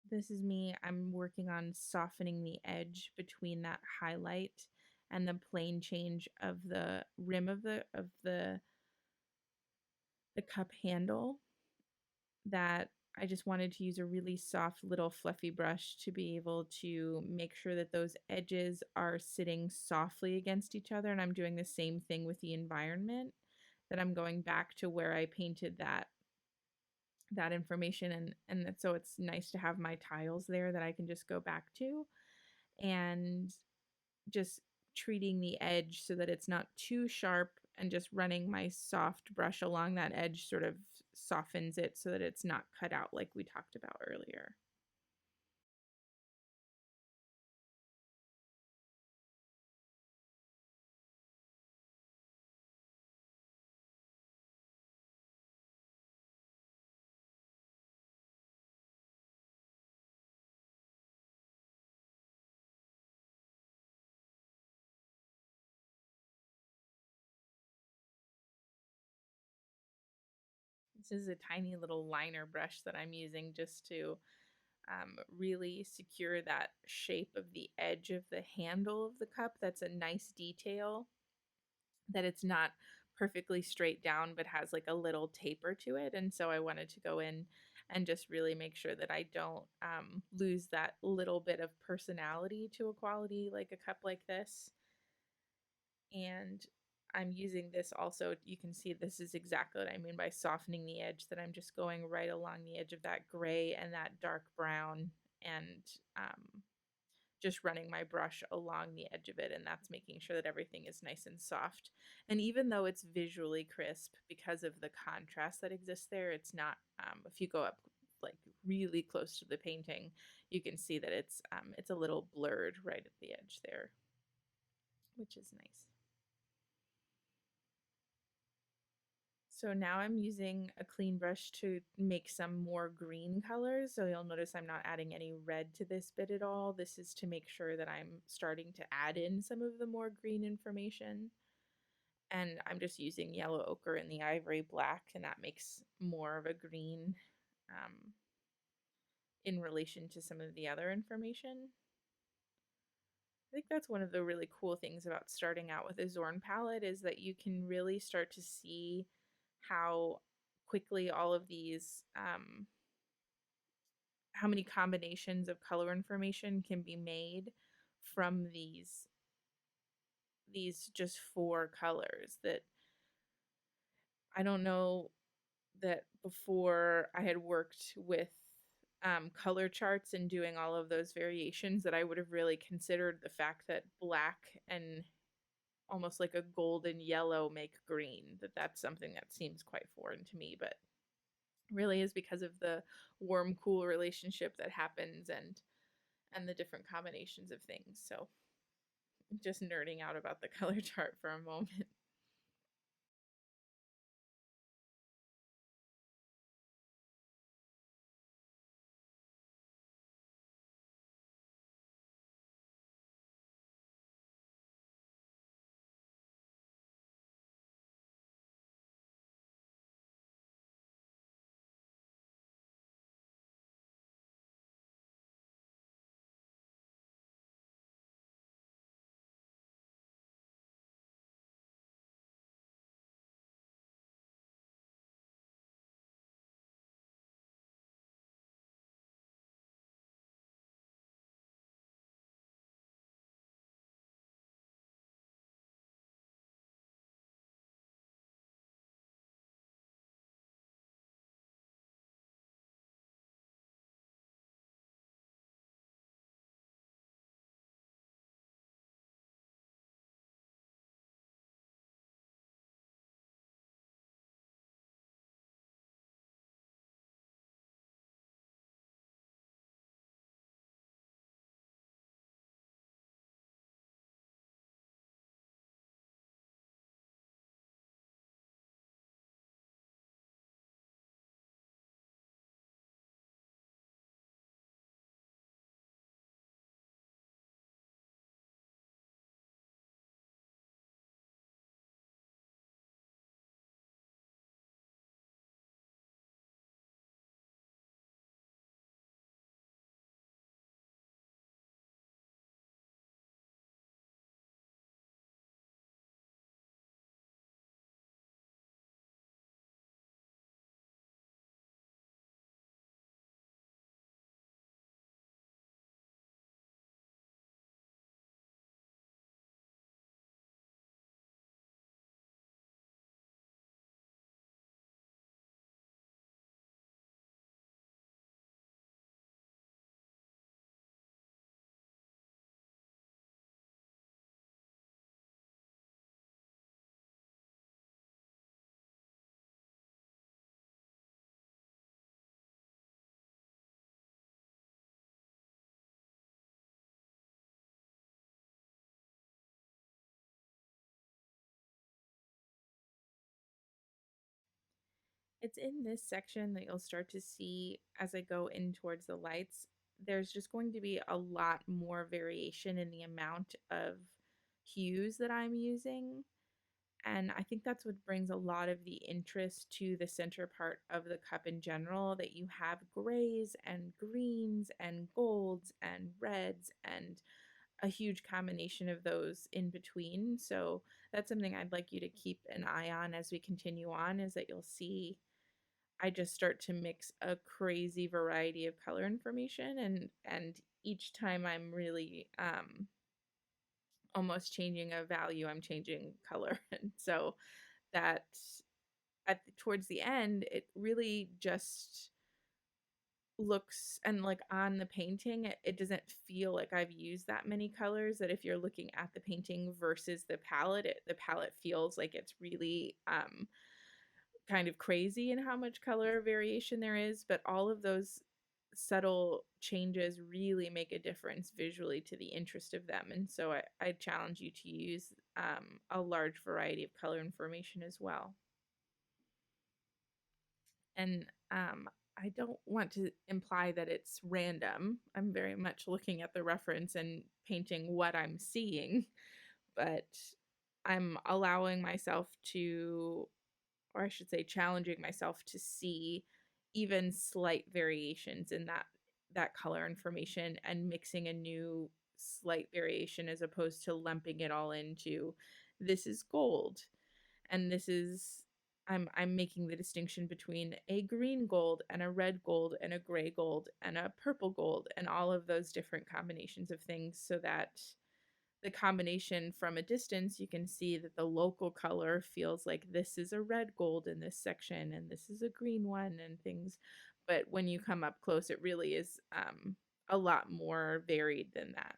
This is me. I'm working on softening the edge between that highlight and the plane change of the rim of the cup handle. That I just wanted to use a really soft little fluffy brush to be able to make sure that those edges are sitting softly against each other. And I'm doing the same thing with the environment, that I'm going back to where I painted that information, and so it's nice to have my tiles there that I can just go back to, and just treating the edge so that it's not too sharp, and just running my soft brush along that edge sort of softens it so that it's not cut out like we talked about earlier. This is a tiny little liner brush that I'm using just to really secure that shape of the edge of the handle of the cup. That's a nice detail, that it's not perfectly straight down but has like a little taper to it. And so I wanted to go in and just really make sure that I don't lose that little bit of personality to a quality like a cup like this. And I'm using this also, you can see this is exactly what I mean by softening the edge, that I'm just going right along the edge of that gray and that dark brown, and just running my brush along the edge of it, and that's making sure that everything is nice and soft. And even though it's visually crisp because of the contrast that exists there, it's not, if you go up like really close to the painting, you can see that it's a little blurred right at the edge there, which is nice. So now I'm using a clean brush to make some more green colors. So you'll notice I'm not adding any red to this bit at all. This is to make sure that I'm starting to add in some of the more green information. And I'm just using yellow ochre and the ivory black, and that makes more of a green um, in relation to some of the other information. I think that's one of the really cool things about starting out with a Zorn palette, is that you can really start to see how quickly all of these, how many combinations of color information can be made from these just four colors. That I don't know that before I had worked with color charts and doing all of those variations that I would have really considered the fact that black and almost like a golden yellow make green, that's something that seems quite foreign to me, but really is because of the warm cool relationship that happens and the different combinations of things. So just nerding out about the color chart for a moment. It's in this section that you'll start to see as I go in towards the lights. There's just going to be a lot more variation in the amount of hues that I'm using. And I think that's what brings a lot of the interest to the center part of the cup in general, that you have grays and greens and golds and reds and a huge combination of those in between. So that's something I'd like you to keep an eye on as we continue on, is that you'll see I just start to mix a crazy variety of color information, and each time I'm really almost changing a value, I'm changing color. And so that towards the end, it really just looks, and like on the painting, it doesn't feel like I've used that many colors, that if you're looking at the painting versus the palette, the palette feels like it's really kind of crazy in how much color variation there is, but all of those subtle changes really make a difference visually to the interest of them. And so I challenge you to use a large variety of color information as well. And I don't want to imply that it's random. I'm very much looking at the reference and painting what I'm seeing, but I'm allowing myself to, or I should say challenging myself to see even slight variations in that color information and mixing a new slight variation, as opposed to lumping it all into this is gold and this is, I'm making the distinction between a green gold and a red gold and a gray gold and a purple gold and all of those different combinations of things, so that the combination from a distance, you can see that the local color feels like this is a red gold in this section and this is a green one and things. but when you come up close, it really is a lot more varied than that.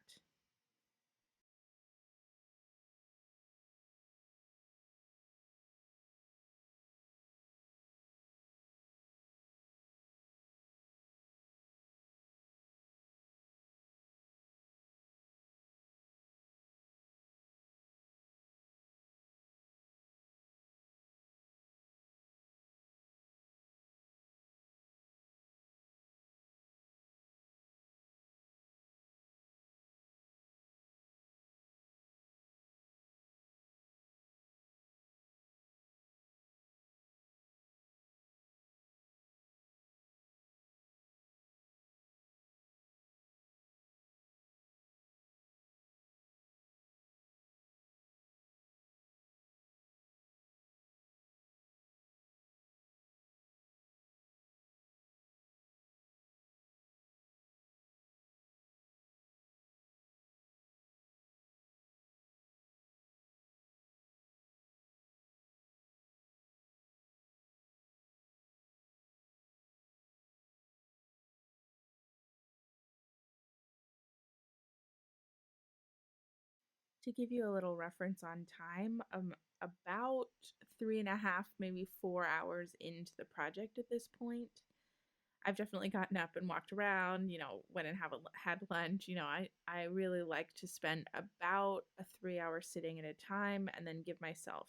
To give you a little reference on time, about 3.5, maybe 4 hours into the project at this point. I've definitely gotten up and walked around, went and had lunch. I really like to spend about a 3 hour sitting at a time and then give myself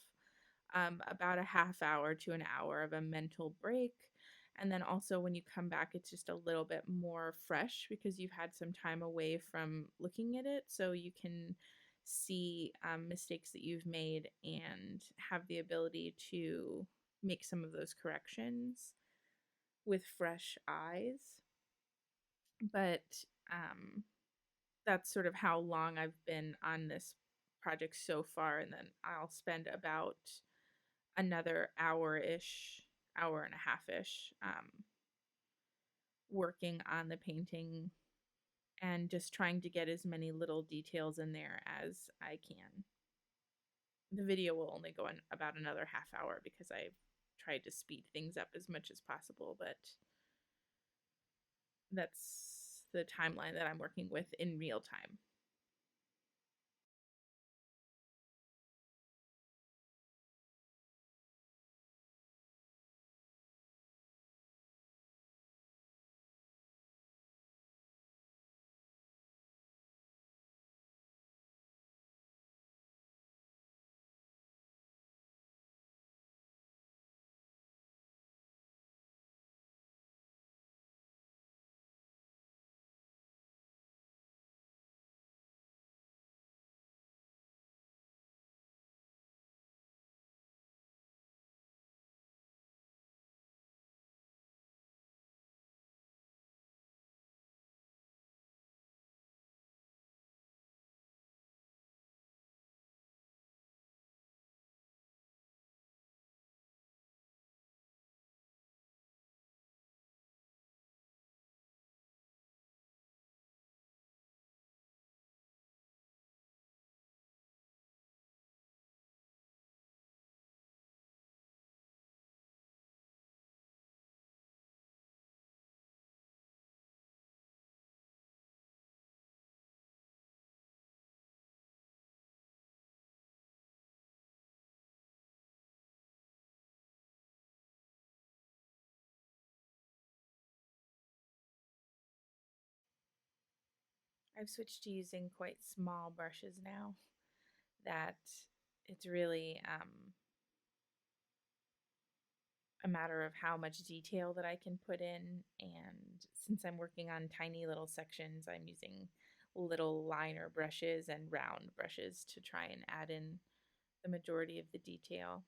about a half hour to an hour of a mental break. And then also when you come back, it's just a little bit more fresh because you've had some time away from looking at it. So you can see mistakes that you've made and have the ability to make some of those corrections with fresh eyes. But that's sort of how long I've been on this project so far. And then I'll spend about another hour-ish, hour and a half-ish, working on the painting and just trying to get as many little details in there as I can. The video will only go on about another half hour because I've tried to speed things up as much as possible, but that's the timeline that I'm working with in real time. I've switched to using quite small brushes now that it's really a matter of how much detail that I can put in. And since I'm working on tiny little sections, I'm using little liner brushes and round brushes to try and add in the majority of the detail.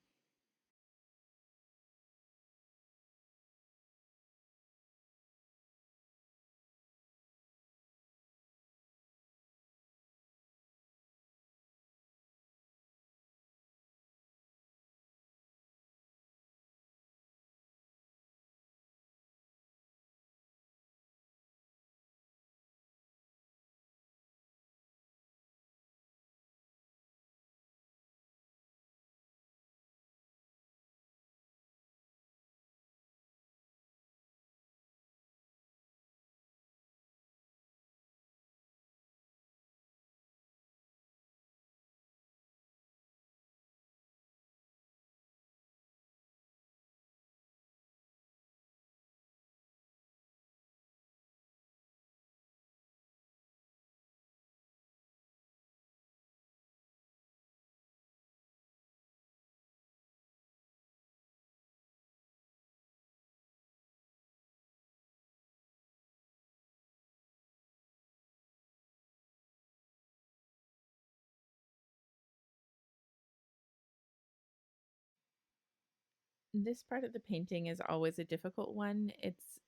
This part of the painting is always a difficult one. It's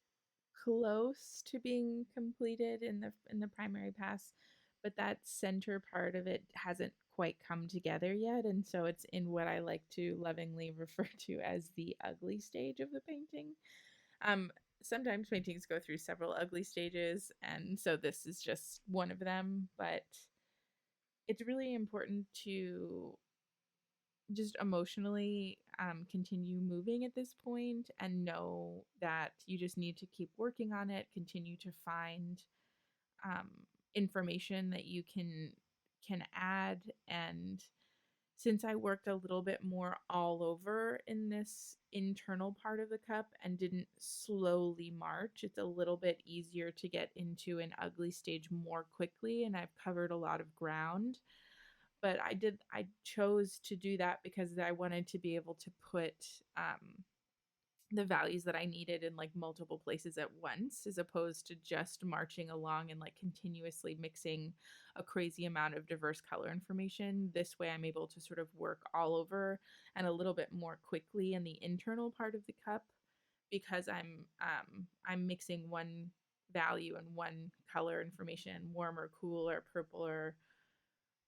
close to being completed in the primary pass, but that center part of it hasn't quite come together yet, and so it's in what I like to lovingly refer to as the ugly stage of the painting. Um, Sometimes paintings go through several ugly stages, and so this is just one of them, but it's really important to just emotionally continue moving at this point and know that you just need to keep working on it, continue to find um, information that you can add. And since I worked a little bit more all over in this internal part of the cup and didn't slowly march, it's a little bit easier to get into an ugly stage more quickly, and I've covered a lot of ground. But I chose to do that because I wanted to be able to put the values that I needed in like multiple places at once, as opposed to just marching along and like continuously mixing a crazy amount of diverse color information. This way I'm able to sort of work all over and a little bit more quickly in the internal part of the cup, because I'm mixing one value and one color information, warm or cool or purple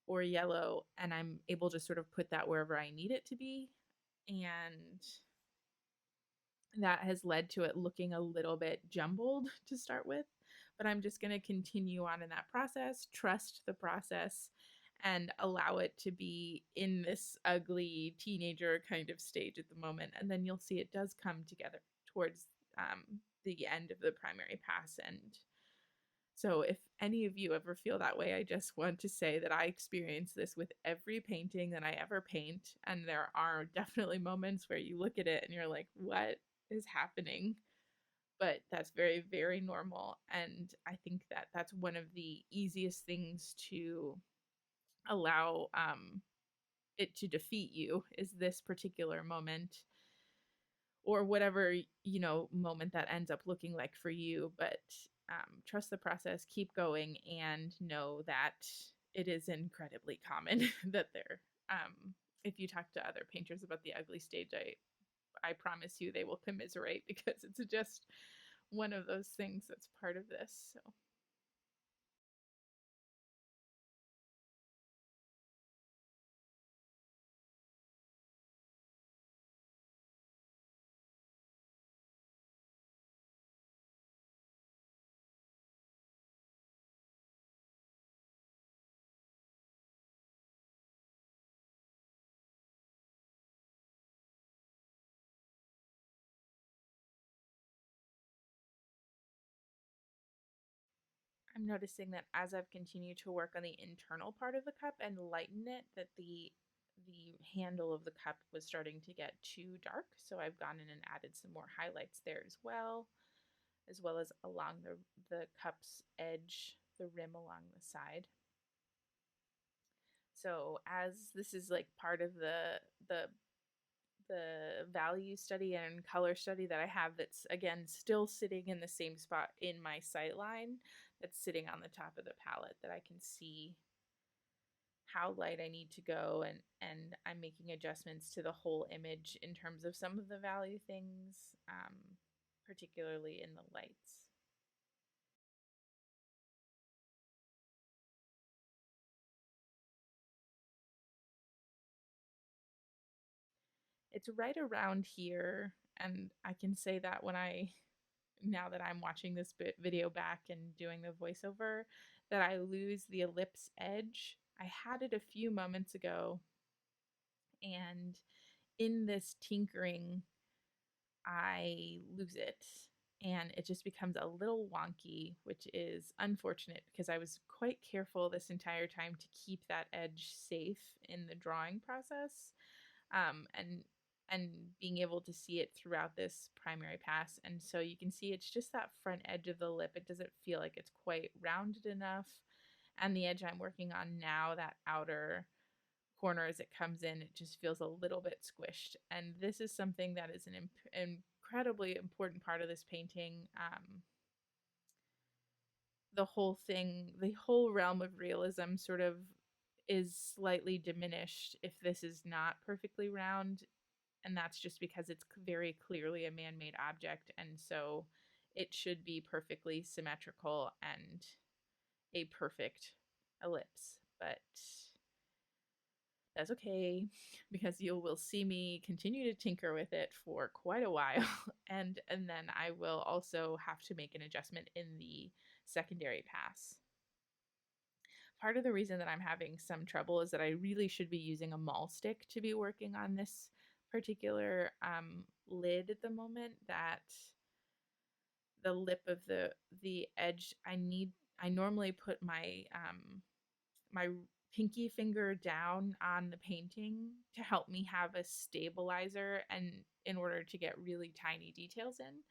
or yellow, and I'm able to sort of put that wherever I need it to be. And that has led to it looking a little bit jumbled to start with. But I'm just going to continue on in that process, trust the process, and allow it to be in this ugly teenager kind of stage at the moment. And then you'll see it does come together towards the end of the primary pass. And so, if any of you ever feel that way, I just want to say that I experience this with every painting that I ever paint. And there are definitely moments where you look at it and you're like, what is happening? But that's very, very normal. And I think that that's one of the easiest things to allow it to defeat you, is this particular moment, or whatever moment that ends up looking like for you. But trust the process, keep going, and know that it is incredibly common that there if you talk to other painters about the ugly stage, I promise you they will commiserate, because it's just one of those things that's part of this. So I'm noticing that as I've continued to work on the internal part of the cup and lighten it, that the handle of the cup was starting to get too dark. So I've gone in and added some more highlights there as well as along the cup's edge, the rim along the side. So as this is like part of the value study and color study that I have, that's again still sitting in the same spot in my sight line, that's sitting on the top of the palette, that I can see how light I need to go, and I'm making adjustments to the whole image in terms of some of the value things, particularly in the lights. It's right around here, and I can say that when I now that I'm watching this video back and doing the voiceover, that I lose the ellipse edge. I had it a few moments ago, and in this tinkering, I lose it, and it just becomes a little wonky, which is unfortunate because I was quite careful this entire time to keep that edge safe in the drawing process. And being able to see it throughout this primary pass. And so you can see it's just that front edge of the lip. It doesn't feel like it's quite rounded enough. And the edge I'm working on now, that outer corner as it comes in, it just feels a little bit squished. And this is something that is an incredibly important part of this painting. The whole thing, the whole realm of realism sort of is slightly diminished if this is not perfectly round. and that's just because it's very clearly a man-made object, and so it should be perfectly symmetrical and a perfect ellipse. But that's okay, because you will see me continue to tinker with it for quite a while, and then I will also have to make an adjustment in the secondary pass. Part of the reason that I'm having some trouble is that I really should be using a maul stick to be working on this particular lid at the moment. That the lip of the edge, I normally put my my pinky finger down on the painting to help me have a stabilizer and in order to get really tiny details in.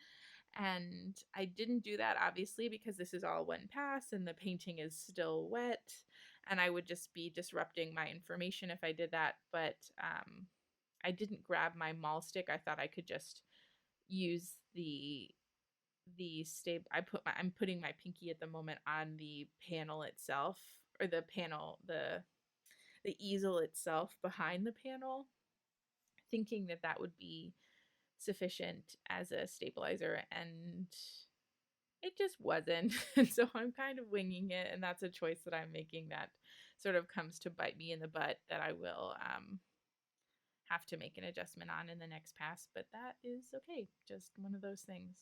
And I didn't do that, obviously, because this is all one pass and the painting is still wet, and I would just be disrupting my information if I did that. But I didn't grab my maul stick. I thought I could just use the I'm putting my pinky at the moment on the panel itself, or the easel itself behind the panel, thinking that that would be sufficient as a stabilizer, and it just wasn't. And so I'm kind of winging it, and that's a choice that I'm making that sort of comes to bite me in the butt, that I will have to make an adjustment on in the next pass. But that is okay, just one of those things.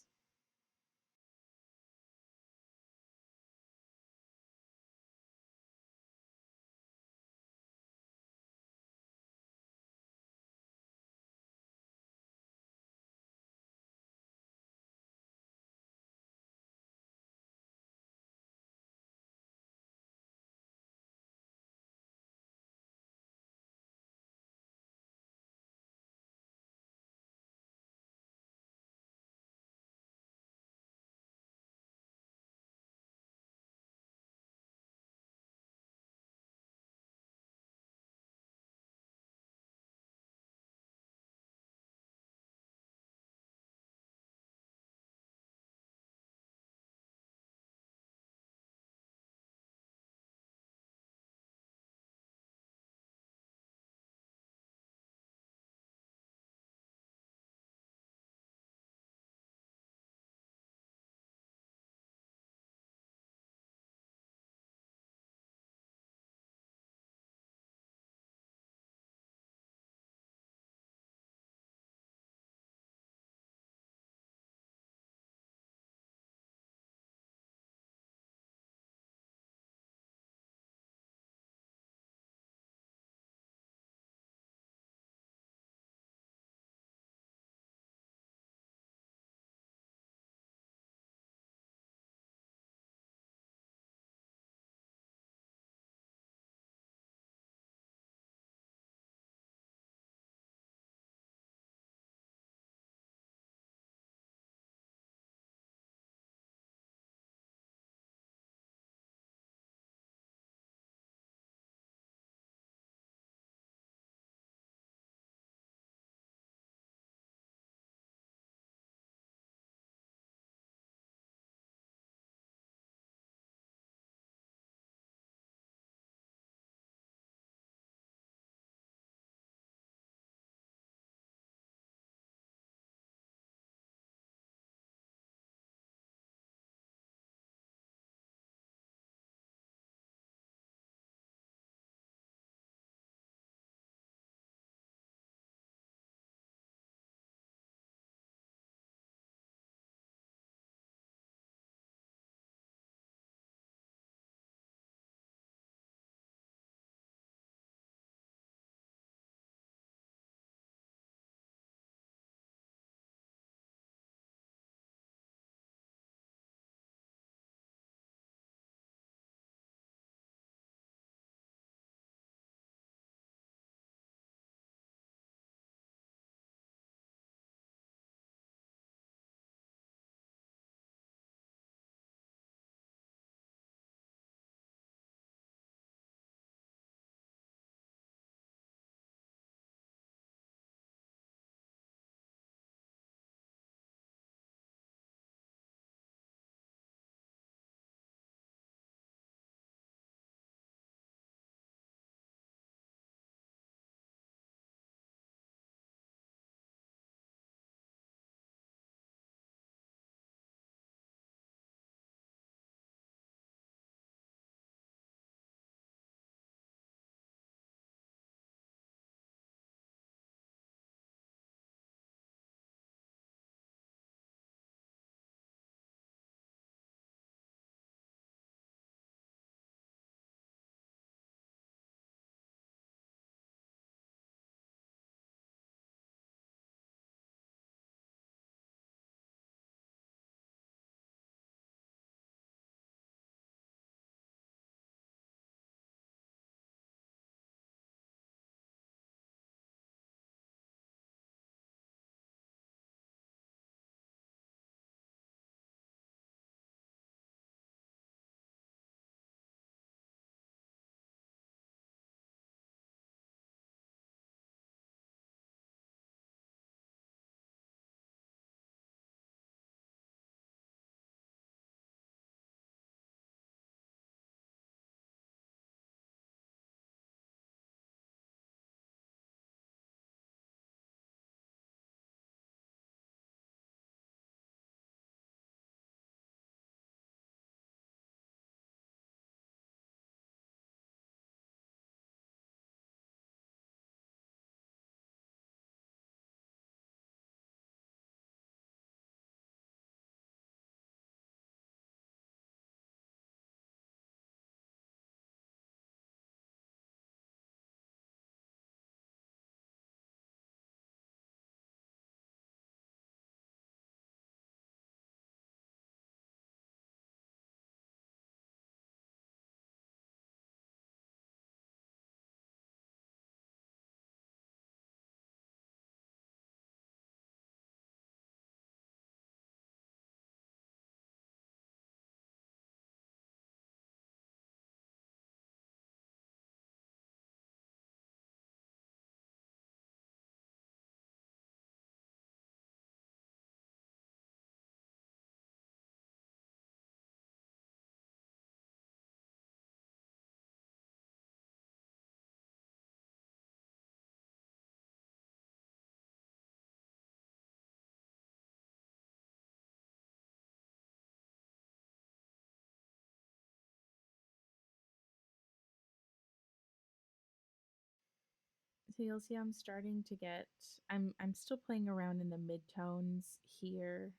So you'll see I'm starting to get, I'm still playing around in the midtones here,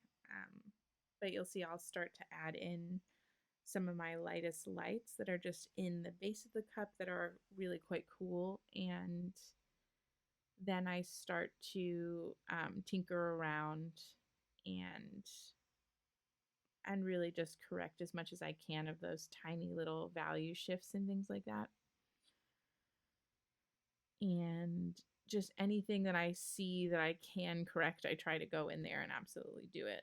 but you'll see I'll start to add in some of my lightest lights that are just in the base of the cup that are really quite cool. And then I start to tinker around and really just correct as much as I can of those tiny little value shifts and things like that. And just anything that I see that I can correct, I try to go in there and absolutely do it.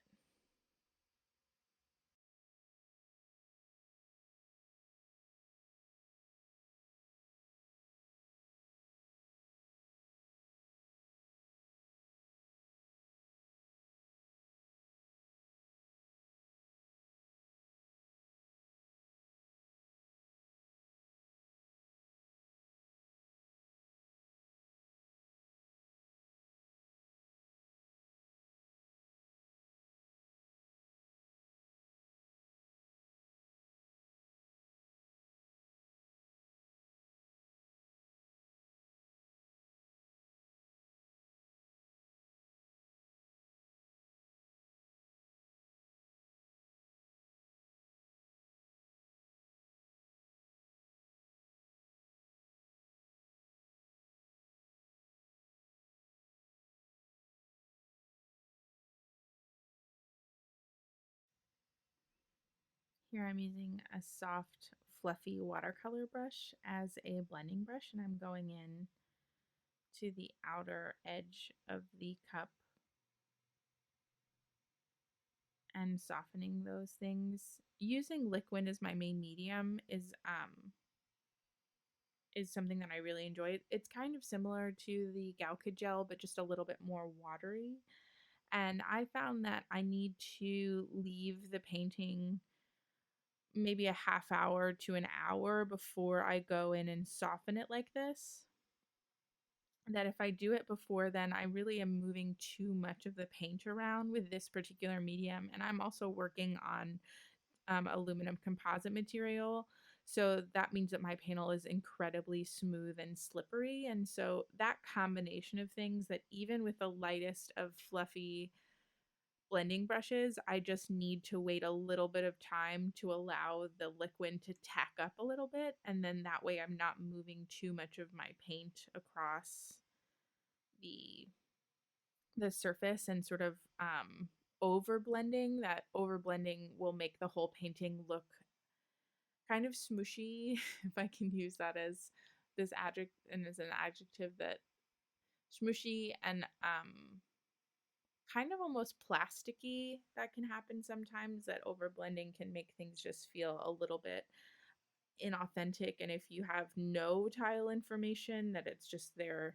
Here I'm using a soft, fluffy watercolor brush as a blending brush, and I'm going in to the outer edge of the cup and softening those things. Using Liquin as my main medium is something that I really enjoy. It's kind of similar to the Gauka gel, but just a little bit more watery. And I found that I need to leave the painting maybe a half hour to an hour before I go in and soften it like this. That if I do it before then, I really am moving too much of the paint around with this particular medium. And I'm also working on aluminum composite material. So that means that my panel is incredibly smooth and slippery. And so that combination of things, that even with the lightest of fluffy blending brushes, I just need to wait a little bit of time to allow the liquid to tack up a little bit. And then that way I'm not moving too much of my paint across the surface and sort of over blending. That over blending will make the whole painting look kind of smooshy, if I can use that as this adjective and as an adjective, that smooshy and kind of almost plasticky. That can happen sometimes, that over blending can make things just feel a little bit inauthentic. And if you have no tile information, that it's just they're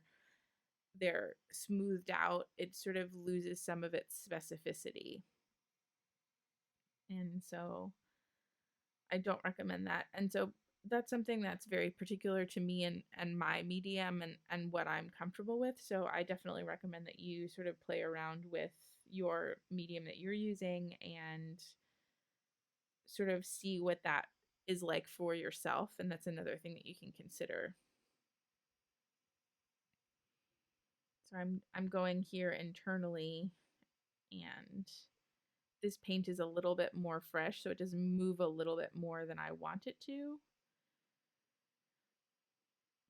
smoothed out, it sort of loses some of its specificity. And so I don't recommend that. And so that's something that's very particular to me and my medium and what I'm comfortable with. So I definitely recommend that you sort of play around with your medium that you're using and sort of see what that is like for yourself. And that's another thing that you can consider. So I'm going here internally, and this paint is a little bit more fresh, so it does move a little bit more than I want it to.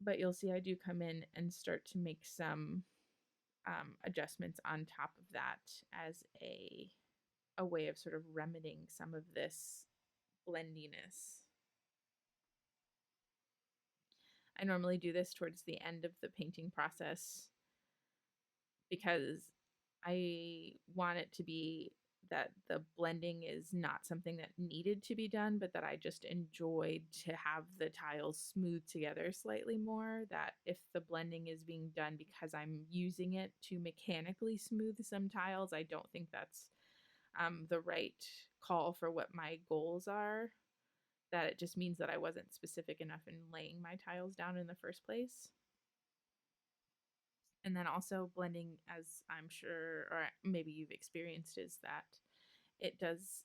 But you'll see I do come in and start to make some adjustments on top of that as a way of sort of remedying some of this blendiness. I normally do this towards the end of the painting process because I want it to be that the blending is not something that needed to be done, but that I just enjoyed to have the tiles smooth together slightly more. That if the blending is being done because I'm using it to mechanically smooth some tiles, I don't think that's the right call for what my goals are. That it just means that I wasn't specific enough in laying my tiles down in the first place. And then also blending, as I'm sure, or maybe you've experienced, is that it does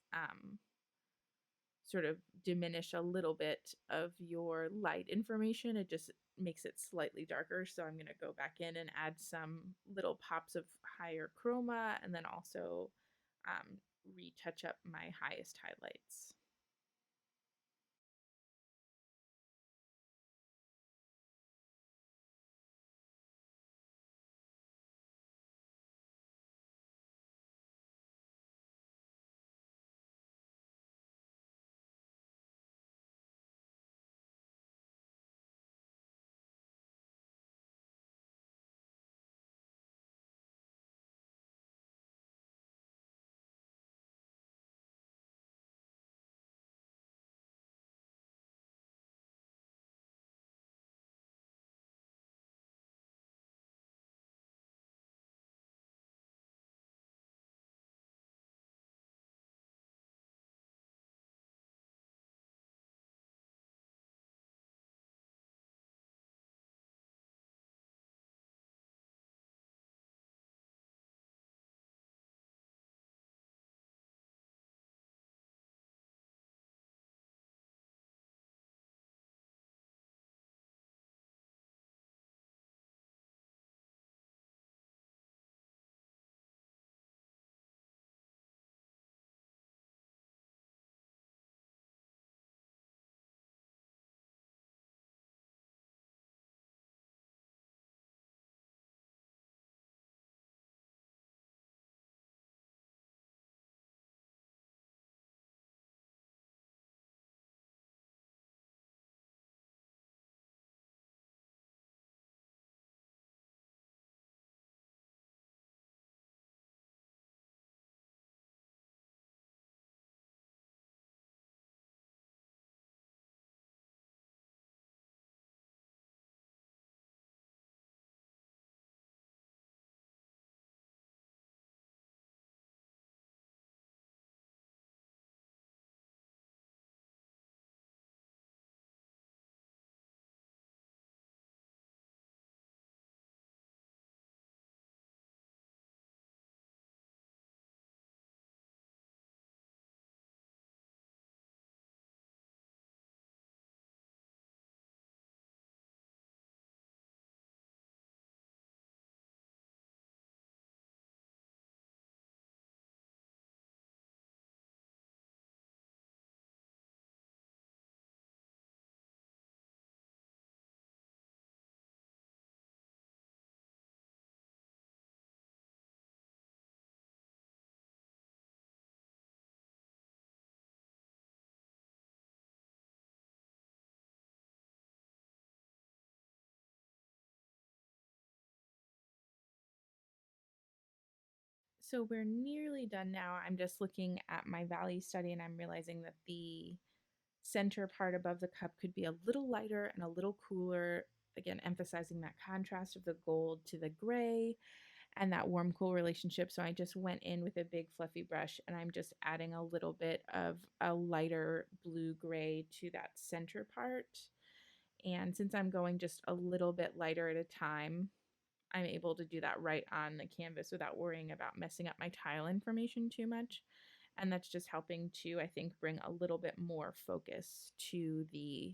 sort of diminish a little bit of your light information. It just makes it slightly darker. So I'm going to go back in and add some little pops of higher chroma, and then also retouch up my highest highlights. So we're nearly done now. I'm just looking at my value study and I'm realizing that the center part above the cup could be a little lighter and a little cooler. Again, emphasizing that contrast of the gold to the gray and that warm cool relationship. So I just went in with a big fluffy brush and I'm just adding a little bit of a lighter blue gray to that center part. And since I'm going just a little bit lighter at a time, I'm able to do that right on the canvas without worrying about messing up my tile information too much. And that's just helping to, I think, bring a little bit more focus to the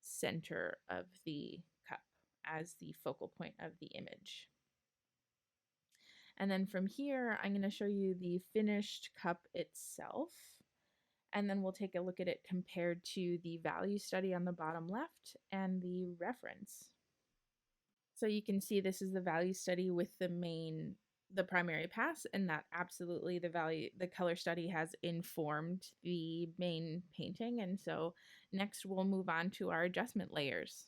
center of the cup as the focal point of the image. And then from here, I'm going to show you the finished cup itself. And then we'll take a look at it compared to the value study on the bottom left and the reference. So you can see this is the value study with the primary pass, and that absolutely the color study has informed the main painting. And so next we'll move on to our adjustment layers.